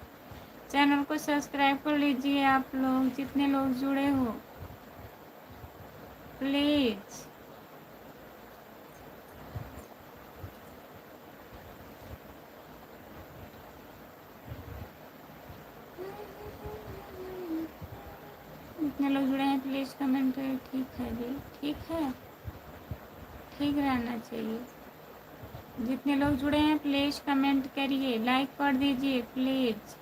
S1: चैनल को सब्सक्राइब कर लीजिए आप लोग, जितने लोग जुड़े हो प्लीज़। जितने लोग जुड़े हैं प्लीज़ कमेंट करिए। ठीक है जी, ठीक है, ठीक रहना चाहिए। जितने लोग जुड़े हैं प्लीज़ कमेंट करिए, लाइक कर दीजिए प्लीज़।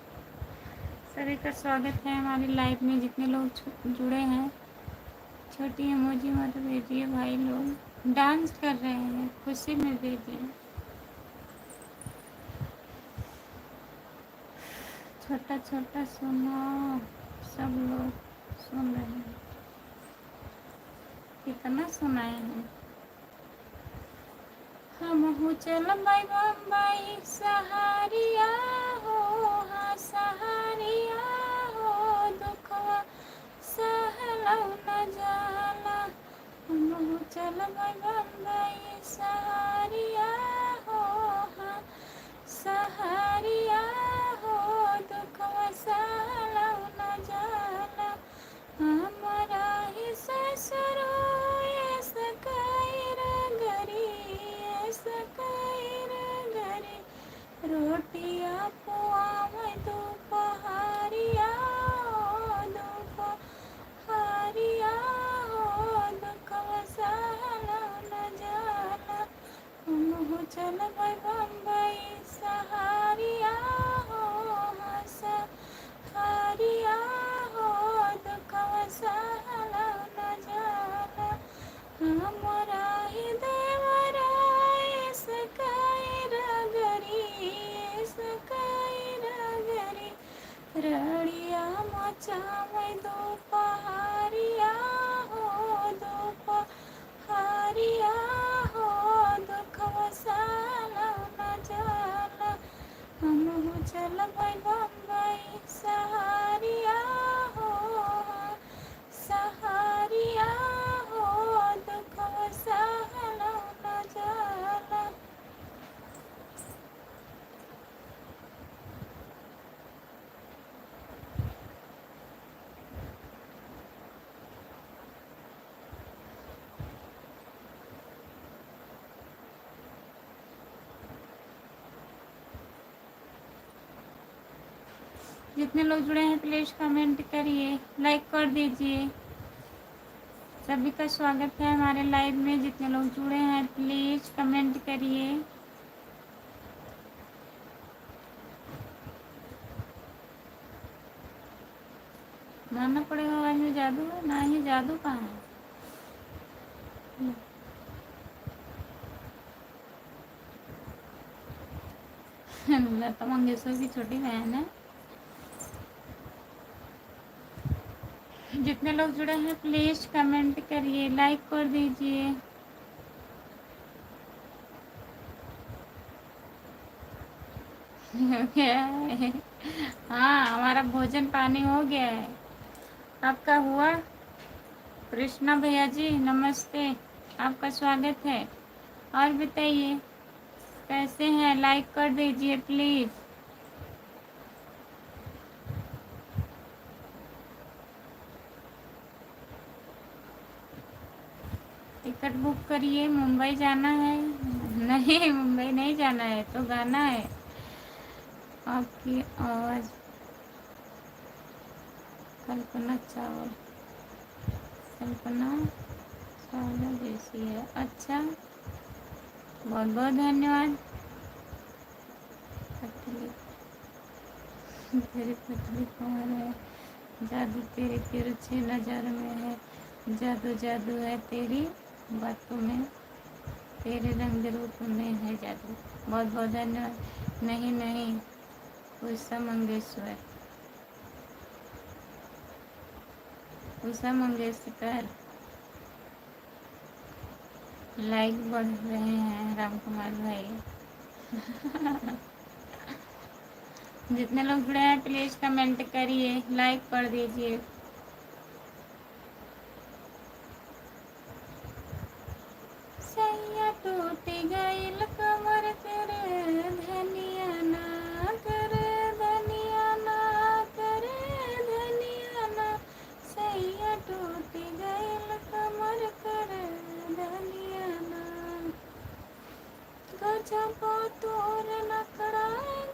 S1: सभी का स्वागत है हमारी लाइव में। जितने लोग जुड़े हैं छोटी इमोजी मत भेजिए भाई, लोग डांस कर रहे हैं, खुशी में भेजिए। छोटा छोटा सुनो, सब लोग सुन रहे हैं। कितना सुनाए हैं। हम हो चल बम्बई सहारिया हो, हाँ सहारिया हो, दुखवा सहलौ न जाला। हम हो चल बम्बई सहारिया हो, हाँ सहारिया हो, दुखवा सहलौ न जाला। हमारा ही ससुर ये सकैर गरी, ये सकैर गरी, रोटिया पुआवे दोपहरिया हो, दोपहरिया हो, दुखवा सहलौ न जाला। हम हो चलबै बम्बई सहारिया हो, हाँ सहारिया हो, दुखवा सहलौ न जाला। हमरा ही देवरा सकैर गरी, सकैर गरी, रड़िया मचावे दोपहरिया हो, दोपहरिया हो, दुखवा सहलौ न जाला। हम हो चलबै बम्बई सहारिया हो, सहारिया हो, दुखवा सहलौ न जाला। जितने लोग जुड़े हैं प्लीज़ कमेंट करिए, लाइक कर दीजिए। सभी का स्वागत है हमारे लाइव में। जितने लोग जुड़े हैं प्लीज़ कमेंट करिए। मानना पड़ेगा आवाज़ में जादू है, ना ही जादू कहाँ है। लता मंगेशकर की छोटी बहन है। जितने लोग जुड़े हैं प्लीज कमेंट करिए, लाइक कर दीजिए। हो गया है। हाँ, हमारा भोजन पानी हो गया है। आपका हुआ? कृष्णा भैया जी नमस्ते, आपका स्वागत है। और बताइए कैसे हैं, लाइक कर दीजिए प्लीज़। टिकट बुक करिए, मुंबई जाना है। नहीं, मुंबई नहीं जाना है तो गाना है। आपकी आवाज़ कल्पना चावल, कल्पना चावला जैसी है। अच्छा, बहुत बहुत धन्यवाद। पतली, तेरी पतली कमर है, जादू तेरी तिरछी नज़र में है, जादू जादू है तेरी बातों में, तेरे रंग रूप में है जादू। बहुत बहुत धन्यवाद। नहीं नहीं, उषा मंगेशकर, उषा मंगेशकर। लाइक बढ़ रहे हैं राम कुमार भाई। जितने लोग जुड़े हैं प्लीज़ कमेंट करिए, लाइक कर दीजिए। सैया टूट गइल कमर तेरे धनिया ना करे, धनिया ना करे, धनिया ना। सैया टूट गइल कमर करे धनिया ना। गजब तोर नखड़ा,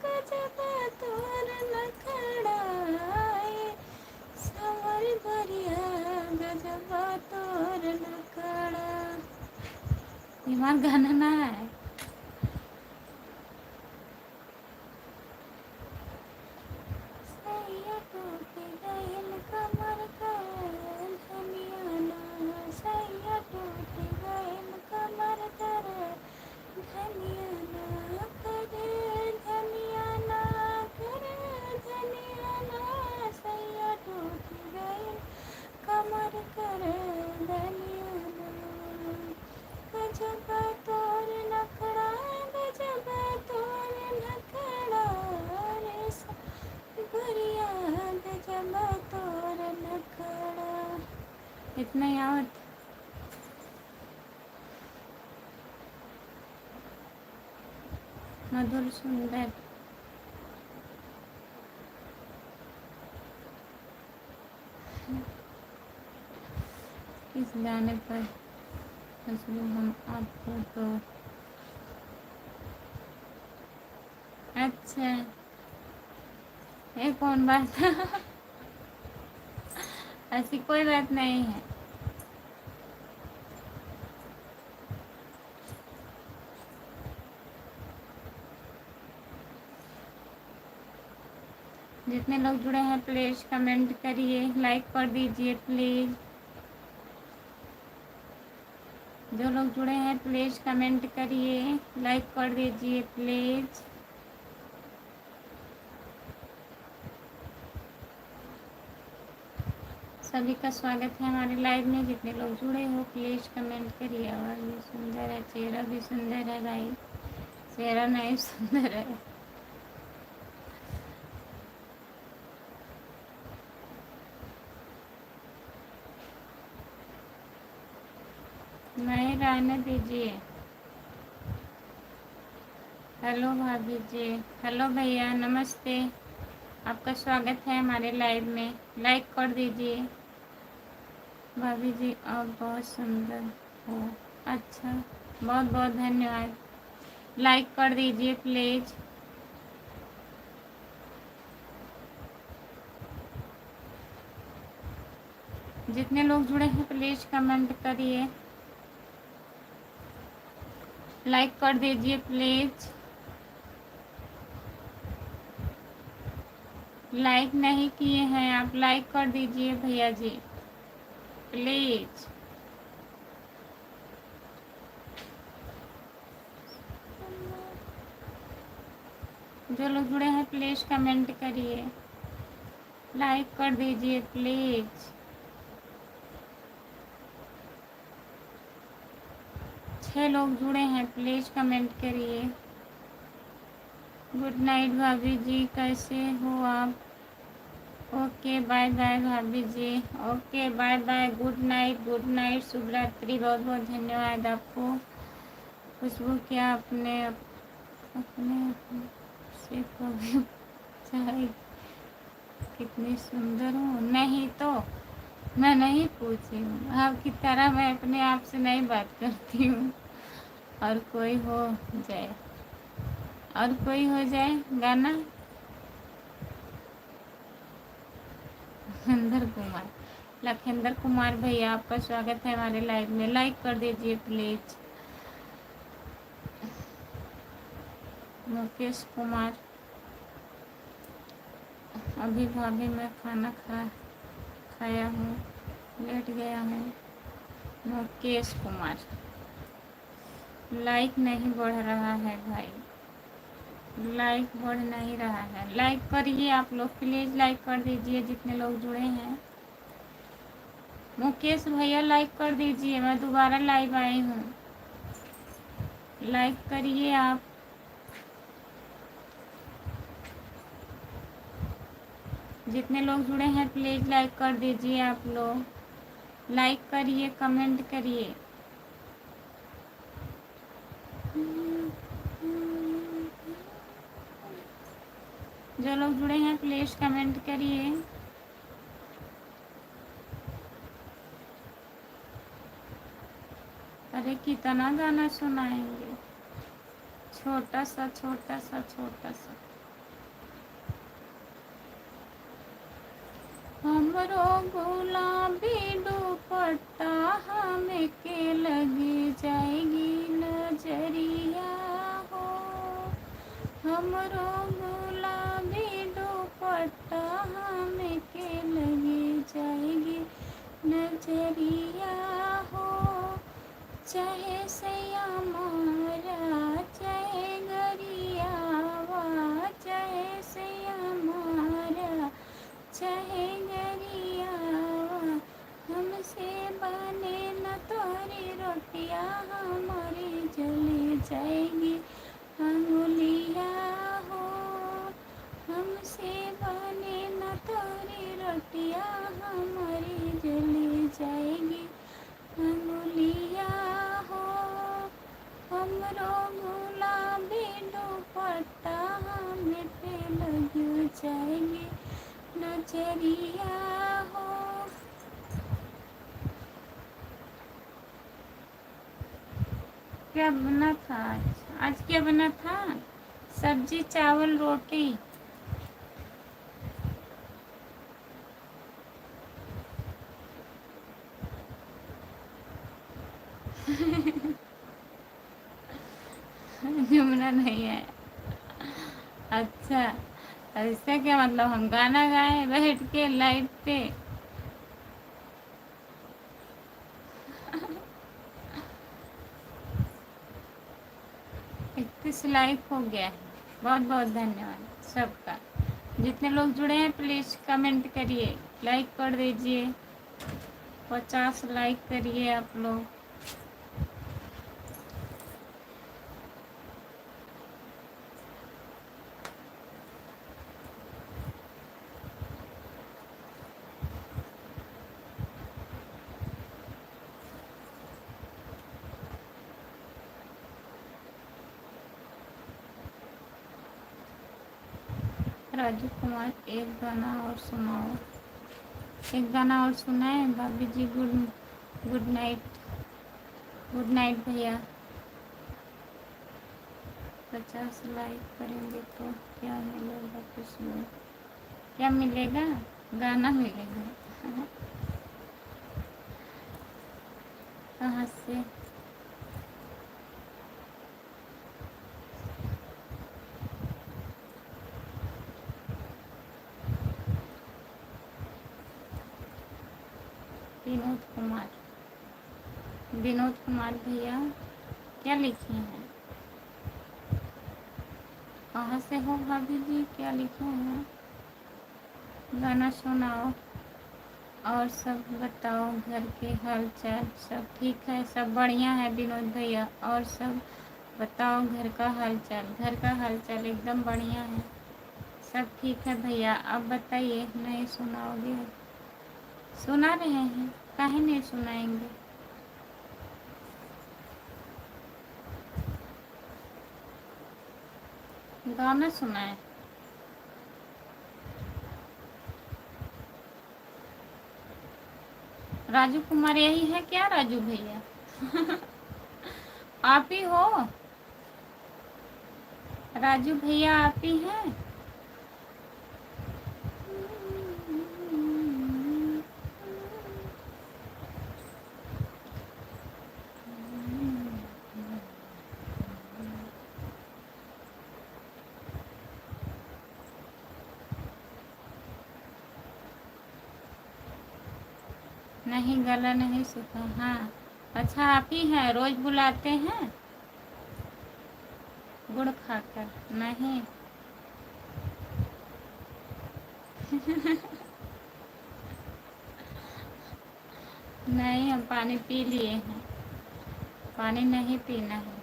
S1: गजब तोर नखड़ा, समर गरिया गजब तोर नखड़ा। दिमाग गाना ना है। सैया टूट गइल कमर करे धनिया ना, सैया टूट गइल कमर करे धनिया ना करे, धनिया ना करे, धनिया ना। सैया टूट गइल कमर करे धनिया ना। गजब तोर नखड़ा, गजब तोर नखड़ा, रे गुरिया गजब तोर नखड़ा। इतना याद। मधुर सुंदर। इस गाने पर खुशबू हम आपको तो। अच्छा, ये कौन बात है? ऐसी कोई बात नहीं है। जितने लोग जुड़े हैं प्लीज़ कमेंट करिए, लाइक कर दीजिए प्लीज़। जो लोग जुड़े हैं प्लीज़ कमेंट करिए, लाइक कर दीजिए प्लीज़। सभी का स्वागत है हमारे लाइव में। जितने लोग जुड़े हो प्लीज़ कमेंट करिए। आवाज़ भी सुंदर है, चेहरा भी सुंदर है भाई। चेहरा नहीं सुंदर है। नहीं, रहने दीजिए। हेलो भाभी जी, हेलो भैया नमस्ते, आपका स्वागत है हमारे लाइव में। लाइक कर दीजिए। भाभी जी आप बहुत सुंदर हो। अच्छा, बहुत बहुत धन्यवाद। लाइक कर दीजिए प्लीज़। जितने लोग जुड़े हैं प्लीज़ कमेंट करिए, लाइक कर दीजिए प्लीज़। लाइक नहीं किए हैं आप, लाइक कर दीजिए भैया जी प्लीज़। जो लोग जुड़े हैं प्लीज़ कमेंट करिए, लाइक कर दीजिए प्लीज़। 6 लोग जुड़े हैं, प्लीज़ कमेंट करिए। गुड नाइट भाभी जी, कैसे हो आप? ओके बाय बाय भाभी जी। Okay bye bye, good night, शुभ रात्रि। बहुत बहुत धन्यवाद आपको। खुशबू क्या अपने से कभी चाहे कितनी सुंदर हूँ? नहीं तो मैं नहीं पूछी हूँ, आपकी तरह मैं अपने आप से नहीं बात करती हूँ। और कोई हो जाए, और कोई हो जाए गाना। लखेंद्र कुमार, लखेंद्र कुमार भैया आपका स्वागत है हमारे लाइव में। लाइक कर दीजिए प्लीज। मुकेश कुमार, अभी भाभी मैं खाना खाया हूँ, लेट गया हूँ। मुकेश कुमार, लाइक नहीं बढ़ रहा है भाई, लाइक बढ़ नहीं रहा है। लाइक करिए आप लोग प्लीज़, लाइक कर दीजिए जितने लोग जुड़े हैं। मुकेश भैया लाइक कर दीजिए, मैं दोबारा लाइव आई हूँ, लाइक करिए आप। जितने लोग जुड़े हैं प्लीज़ लाइक कर दीजिए आप लोग, लाइक करिए, कमेंट करिए। जो लोग जुड़े हैं प्लीज़ कमेंट करिए। अरे कितना गाना सुनाएंगे, छोटा सा छोटा सा छोटा सा। हमरो गुलाबी दुपट्टा हमें के लगी जाएगी नजरिया हो। हमरो गुलाबी दुपट्टा हमें के लगी जाएगी नजरिया हो। चाहे सैया मारा चाहे गरियावा, चाहे सैया मारा चाहे गरियावा, हमसे बने न तोरी रोटियां, हमारी जली जाएगी अंगुलिया हो। हमसे बने न तोरी रोटियां, हमारी जली जाएगी अंगुलिया हो। हमरो गुलाबी दुपट्टा हमें पे लग जाएगी नजरिया हो। क्या बना था आज क्या बना था? सब्जी, चावल, रोटी। जमुना नहीं है। अच्छा, इसका क्या मतलब हम गाना गाएं बैठ के लाइव पे? 31 लाइक हो गया है। बहुत बहुत धन्यवाद सबका। जितने लोग जुड़े हैं प्लीज़ कमेंट करिए, लाइक कर दीजिए। 50 लाइक करिए आप लोग। राजू कुमार, एक गाना और सुनाओ। एक गाना और सुनाए भाभी जी। गुड नाइट, गुड नाइट भैया। 50 लाइक करेंगे तो क्या मिलेगा? कुछ नहीं। क्या मिलेगा? गाना मिलेगा। कहाँ से? विनोद कुमार, विनोद कुमार भैया क्या लिखे हैं? कहाँ से हो भाभी जी? क्या लिखे हैं? गाना सुनाओ। और सब बताओ, घर के हाल चाल सब ठीक है? सब बढ़िया है विनोद भैया। और सब बताओ, घर का हाल चाल? घर का हाल चाल एकदम बढ़िया है, सब ठीक है भैया। अब बताइए, नहीं सुनाओगे? सुना रहे हैं, काहे नहीं सुनाएंगे? गाना सुनाए? राजू कुमार यही है क्या राजू भैया? आप ही हो राजू भैया, आप ही हैं? नहीं, गला नहीं सूखा। हाँ, अच्छा आप ही हैं, रोज बुलाते हैं गुड़ खाकर? नहीं। नहीं, हम पानी पी लिए हैं, पानी नहीं पीना है।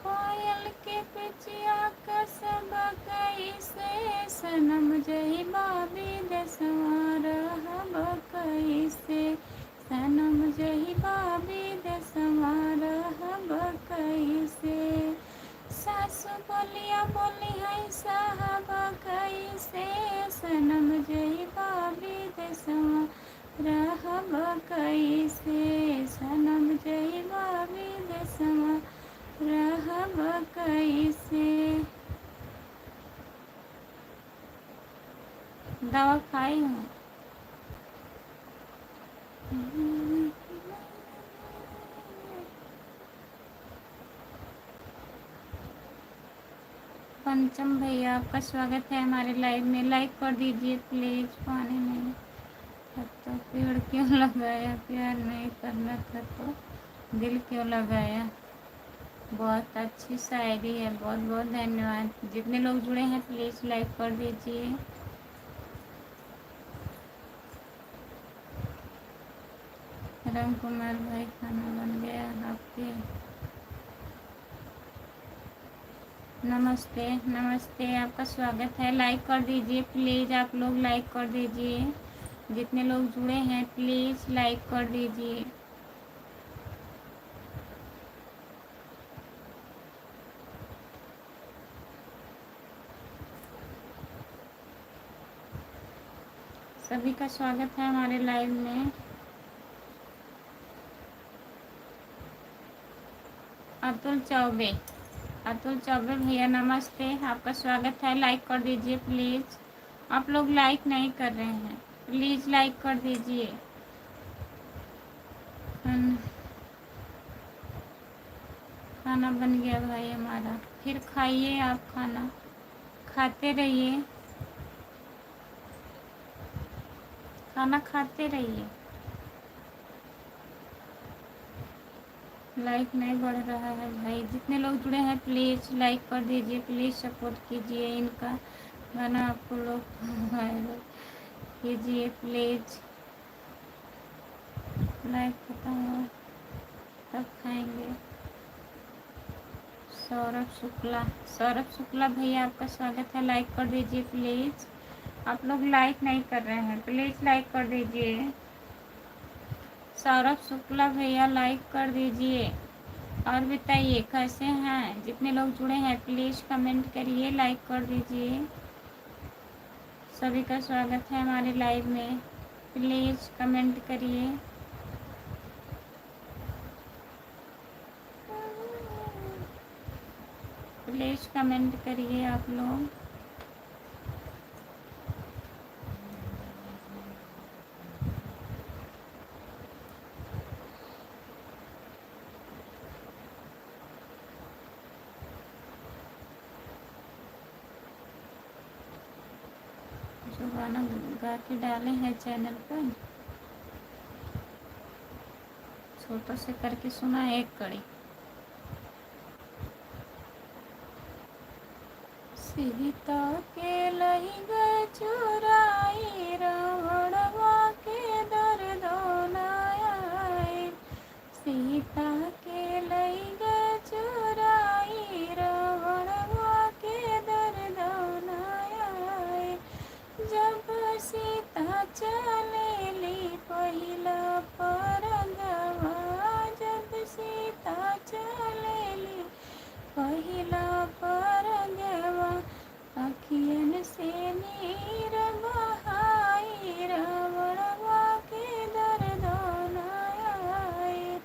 S1: कोयल के पिचिया कसब कैसे, सनम जही बाबी दसवां रहब कैसे, सनम जही बाबी दसवां रहब कैसे, सासु बोलिया बोली है साहब कैसे, सनम जही बाबी दसवां रहब कैसे, सनम जही बाबी दसवां रहब कैसे। दवा खाई हूँ। पंचम भैया, आपका स्वागत है हमारे लाइव में। लाइक कर दीजिए प्लीज। पानी नहीं अब तो पेड़ क्यों लगाया? प्यार नहीं करना था तो दिल क्यों लगाया? बहुत अच्छी शायरी है, बहुत बहुत धन्यवाद। जितने लोग जुड़े हैं प्लीज़ लाइक कर दीजिए। राम कुमार भाई, खाना बन गया आपके? नमस्ते नमस्ते, आपका स्वागत है। लाइक कर दीजिए प्लीज़, आप लोग लाइक कर दीजिए। जितने लोग जुड़े हैं प्लीज़ लाइक कर दीजिए। सभी का स्वागत है हमारे लाइव में। अतुल चौबे भैया नमस्ते, आपका स्वागत है। लाइक कर दीजिए प्लीज़। आप लोग लाइक नहीं कर रहे हैं, प्लीज़ लाइक कर दीजिए। खाना बन गया भाई हमारा। फिर खाइए, आप खाना खाते रहिए, खाना खाते रहिए। लाइक नहीं बढ़ रहा है भाई। जितने लोग जुड़े हैं प्लीज़ लाइक कर दीजिए, प्लीज़ सपोर्ट कीजिए। इनका गाना आपको लोग वायरल कीजिए प्लीज़। लाइक खत्म हो तब खाएंगे। सौरभ शुक्ला भैया, आपका स्वागत है। लाइक कर दीजिए प्लीज़। आप लोग लाइक नहीं कर रहे हैं, प्लीज़ लाइक कर दीजिए। सौरभ शुक्ला भैया लाइक कर दीजिए। और बताइए कैसे हैं? जितने लोग जुड़े हैं प्लीज़ कमेंट करिए, लाइक कर दीजिए। सभी का स्वागत है हमारे लाइव में, प्लीज़ कमेंट करिए। प्लीज़ कमेंट करिए आप लोग। जो गाना गा के डाले हैं चैनल पर, छोटों से करके सुना एक कड़ी। सीता के लही गए चुराई, रावणवा के दर्दो न आए। सीता के लई गए चुराई, रावणवा के दर्दो न आए। जब सीता चलेली पहिला परगवा, जब सीता चलेली पहिला परगवा, अखियन से नीर बहाई, रावणवा के दर्दो न आए।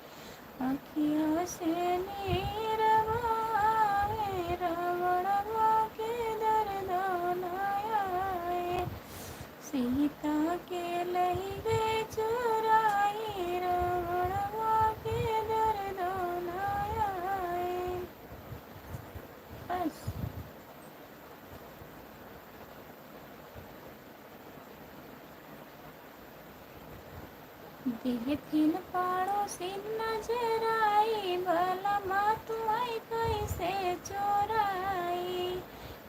S1: अखिया से नीर बहाए, रावणवा के दर्दो न आए। सीता के लही गए चुराई, रावणवा के दर्दो न आए। बस। देहथिन पड़ोसी नजर आई, भला मातु आई कैसे चोराई।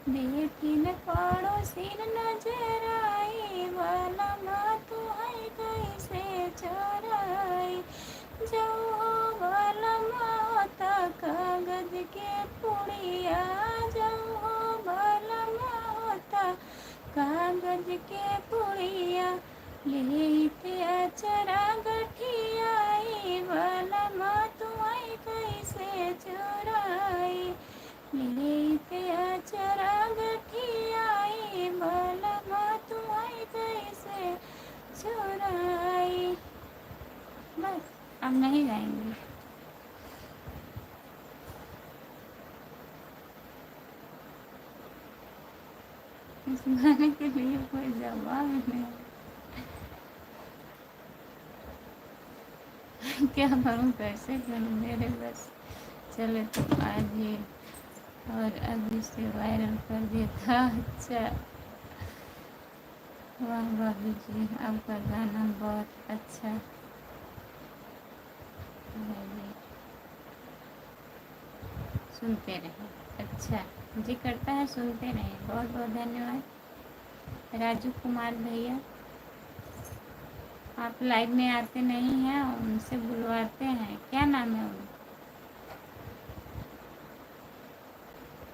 S1: देहथिन पड़ोसी नजर आई, भला मातु आई कैसे चोराई। जो हो भला माता कागज के पुड़िया, जो हो भला माता कागज के पुड़िया, लेते अचरा गठियाई, भला मातु आई कैसे चोराई। लेते अचरा गठियाई, भला मातु आई कैसे चोराई। बस, अब नहीं गाएंगे। इस गाने के लिए कोई जवाब नहीं। क्या करूँ, कैसे करूँ, मेरे बस चले तो आज ही और अभी से वायरल कर दिया था। अच्छा, वाह भाभी जी, आपका गाना बहुत अच्छा है जी, सुनते रहे। अच्छा जी, करता है, सुनते रहे। बहुत बहुत धन्यवाद राजू कुमार भैया। आप लाइव में आते नहीं हैं, उनसे बुलवाते हैं। क्या नाम है उनका,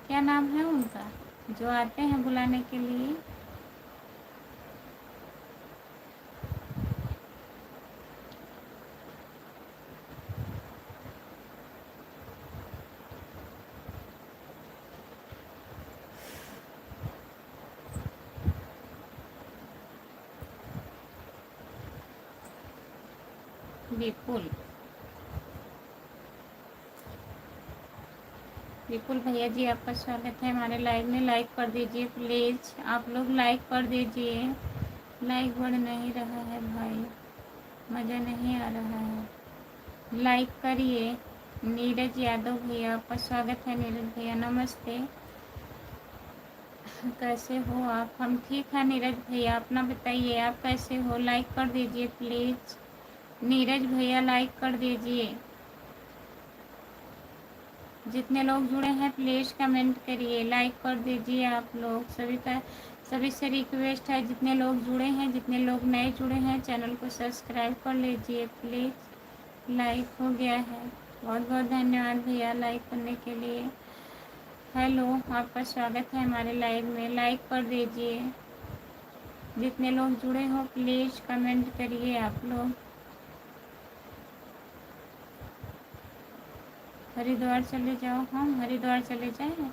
S1: क्या नाम है उनका जो आते हैं बुलाने के लिए? विपुल। विपुल भैया जी, आपका स्वागत है हमारे लाइव में। लाइक कर दीजिए प्लीज़, आप लोग लाइक कर दीजिए। लाइक बढ़ नहीं रहा है भाई, मज़ा नहीं आ रहा है। लाइक करिए। नीरज यादव भैया, आपका स्वागत है। नीरज भैया नमस्ते, कैसे हो आप? हम ठीक हैं नीरज भैया, अपना बताइए, आप कैसे हो? लाइक कर दीजिए प्लीज़। नीरज भैया लाइक कर दीजिए। जितने लोग जुड़े हैं प्लीज़ कमेंट करिए, लाइक कर दीजिए आप लोग। सभी से रिक्वेस्ट है, जितने लोग जुड़े हैं, जितने लोग नए जुड़े हैं, चैनल को सब्सक्राइब कर लीजिए प्लीज़। लाइक हो गया है, बहुत बहुत धन्यवाद भैया लाइक करने के लिए। हेलो, आपका स्वागत है हमारे लाइव में। लाइक कर दीजिए। जितने लोग जुड़े हो प्लीज़ कमेंट करिए आप लोग। हरिद्वार चले जाओ, हम हरिद्वार चले जाएं।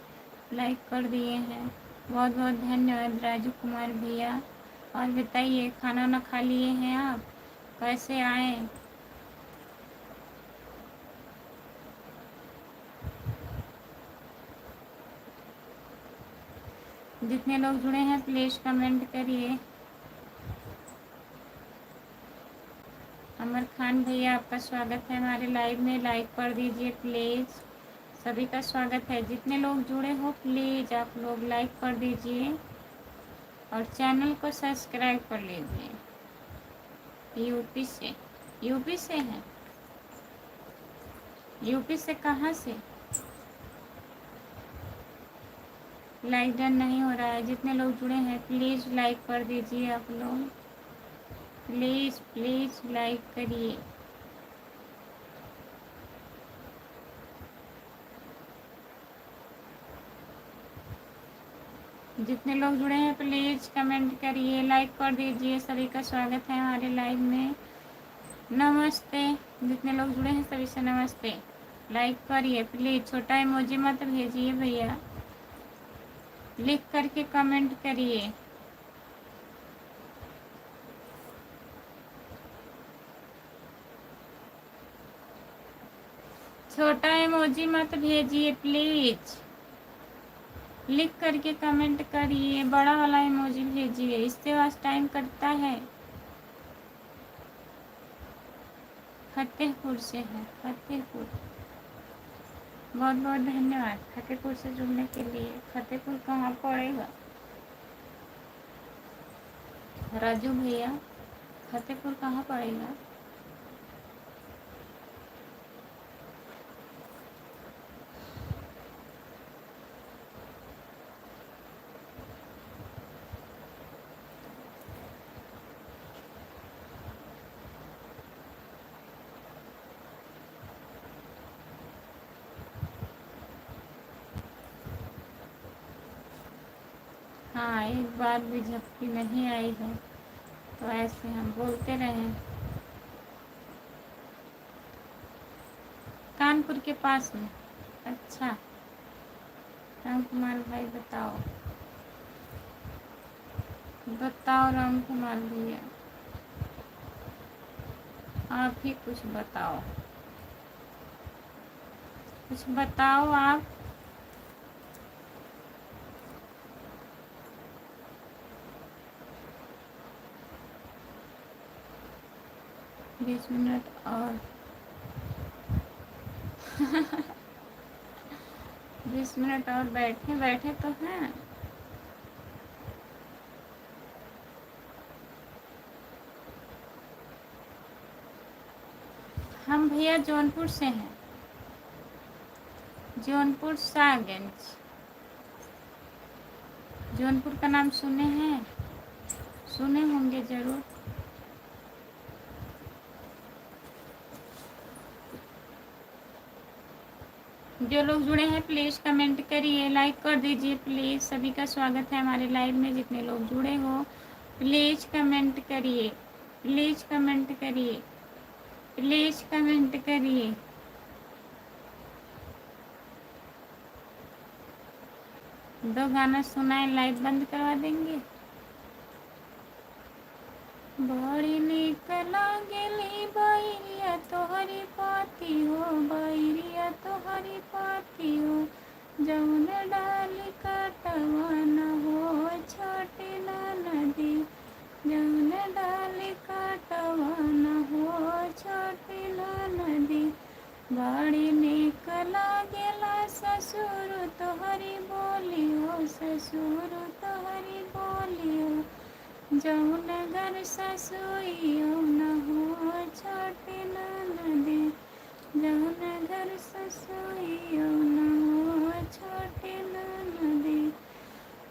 S1: लाइक कर दिए हैं, बहुत बहुत धन्यवाद राजू कुमार भैया। और बताइए, खाना ना खा लिए हैं आप? कैसे आए? जितने लोग जुड़े हैं प्लीज़ कमेंट करिए। अमर खान भैया, आपका स्वागत है हमारे लाइव में। लाइक कर दीजिए प्लीज़, सभी का स्वागत है। जितने लोग जुड़े हो प्लीज़ आप लोग लाइक कर दीजिए और चैनल को सब्सक्राइब कर लीजिए। यूपी से हैं? यूपी से कहाँ से? लाइक डन नहीं हो रहा है। जितने लोग जुड़े हैं प्लीज़ लाइक कर दीजिए आप लोग, प्लीज़ प्लीज़ लाइक करिए। जितने लोग जुड़े हैं प्लीज़ कमेंट करिए, लाइक कर दीजिए। सभी का स्वागत है हमारे लाइव में। नमस्ते, जितने लोग जुड़े हैं सभी से नमस्ते। लाइक करिए प्लीज़, छोटा इमोजी मत भेजिए भैया, लिख करके कमेंट करिए। छोटा इमोजी मत भेजिए प्लीज़, लिख करके कमेंट करिए। बड़ा वाला इमोजी भेजिए, इससे वास्ट टाइम कटता है। फतेहपुर से है, फतेहपुर। बहुत बहुत धन्यवाद फतेहपुर से जुड़ने के लिए। फतेहपुर कहाँ पड़ेगा राजू भैया? फतेहपुर कहाँ पड़ेगा? हाँ, एक बार भी झपकी नहीं आई है, तो ऐसे हम बोलते रहें। कानपुर के पास में? अच्छा, राम कुमार भाई बताओ, बताओ राम कुमार भैया, आप ही कुछ बताओ, कुछ बताओ आप। बीस मिनट और 20 मिनट और बैठे बैठे तो हैं। हम भैया जौनपुर से हैं, जौनपुर सागंज। जौनपुर का नाम सुने हैं? सुने होंगे ज़रूर। जो लोग जुड़े हैं प्लीज़ कमेंट करिए, लाइक कर दीजिए प्लीज़। सभी का स्वागत है हमारे लाइव में। जितने लोग जुड़े हो प्लीज़ कमेंट करिए, प्लीज़ कमेंट करिए, प्लीज़ कमेंट करिए। दो गाना सुनाए, लाइव बंद करवा देंगे। बड़ी निक लागेली बैरिया तोहरी पाती हो, बैरिया तोहरी पाती हो, जौन डाली काटवा न हो छोटी नदी, जौन डाली काटवा न हो छोटी नदी। बड़ी निक लागेला ससुर तोहरी बोली हो, ससुर तोहरी बोली हो, जौन घर ससुइयो न हो छोटी नदी, जौन घर ससुइयो न हो छोटी नदी।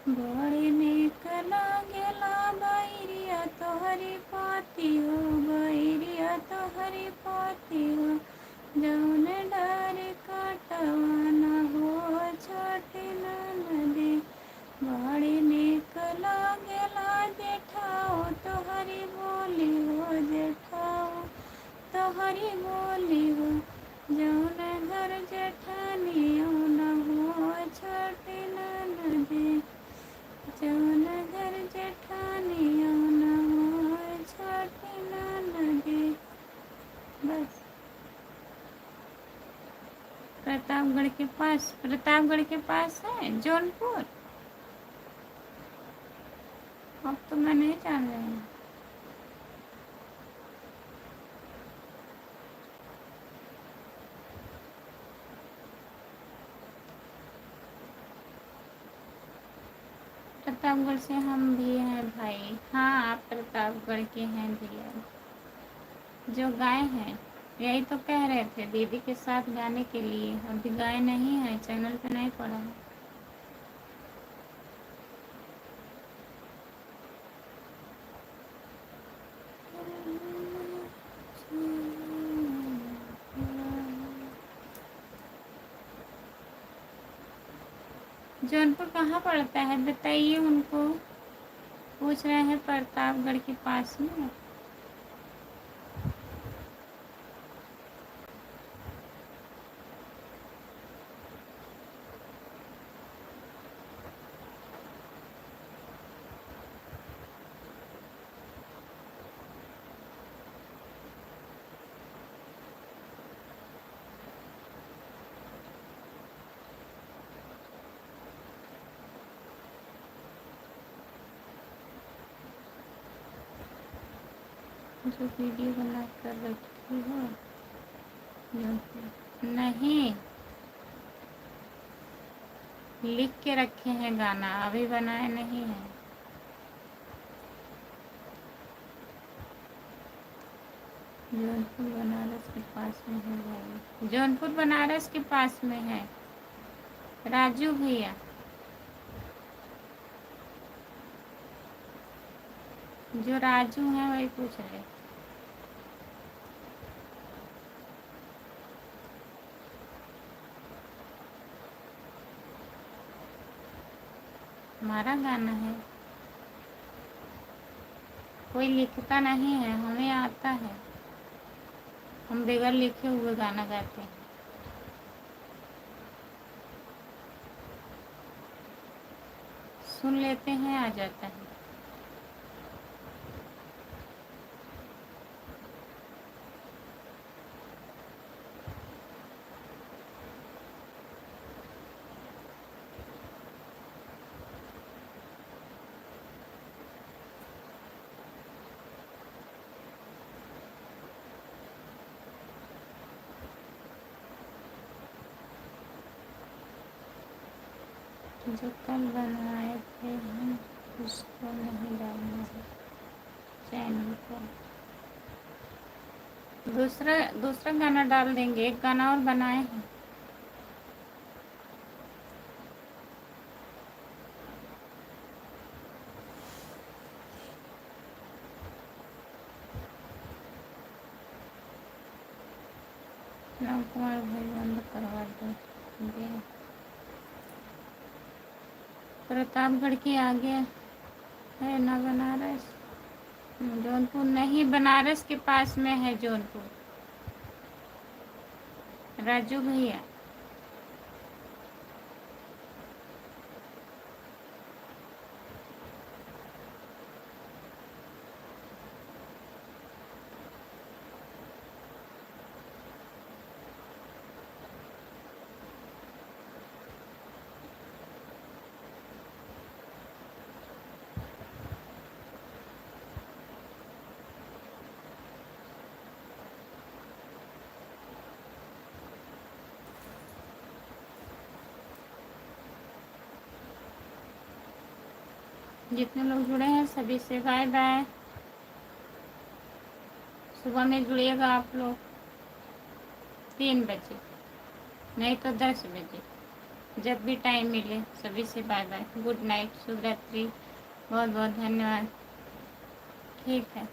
S1: बड़ी निक लागेला बैरिया तोहरी पाती हो, बैरिया तोहरी पाती हो, जौन डर काटवा न हो छोटी नदी। बड़ी निक लागेला जेठाओ तोहरी बोली हो, जेठाओ तोहरी बोली हो, जौन घर जेठानियो न हो छोटी नदी, जौन घर जेठानियो न हो छोटी नदी। बस। प्रतापगढ़ के पास, प्रतापगढ़ के पास है जौनपुर। अब तो मैं नहीं जान रही हूँ। प्रतापगढ़ से हम भी हैं भाई। हाँ, आप प्रतापगढ़ के हैं भैया। जो गाय हैं यही तो कह रहे थे दीदी के साथ गाने के लिए, अभी गाए नहीं है, चैनल पे नहीं पड़ा है। जौनपुर कहाँ पड़ता है बताइए उनको, पूछ रहे हैं प्रतापगढ़ के पास में। जो वीडियो बना कर रखी हो नहीं, लिख के रखे हैं गाना, अभी बनाए नहीं है। जौनपुर बनारस के पास में है भाई, जौनपुर बनारस के पास में है राजू भैया। जो राजू हैं वही पूछ रहे। हमारा गाना है, कोई लिखता नहीं है, हमें आता है, हम बगैर लिखे हुए गाना गाते हैं। सुन लेते हैं, आ जाता है। जो कल बनाए थे हम उसको नहीं डालना है चैनल पर। दूसरा दूसरा गाना डाल देंगे, एक गाना और बनाए हैं। राम कुमार भाई बंद करवा दो। प्रतापगढ़ के आगे है ना बनारस, जौनपुर नहीं, बनारस के पास में है जौनपुर। राजू भैया जितने लोग जुड़े हैं सभी से बाय बाय। सुबह में जुड़िएगा आप लोग 3 बजे, नहीं तो 10 बजे, जब भी टाइम मिले। सभी से बाय बाय, गुड नाइट, शुभ रात्रि, बहुत बहुत धन्यवाद। ठीक है।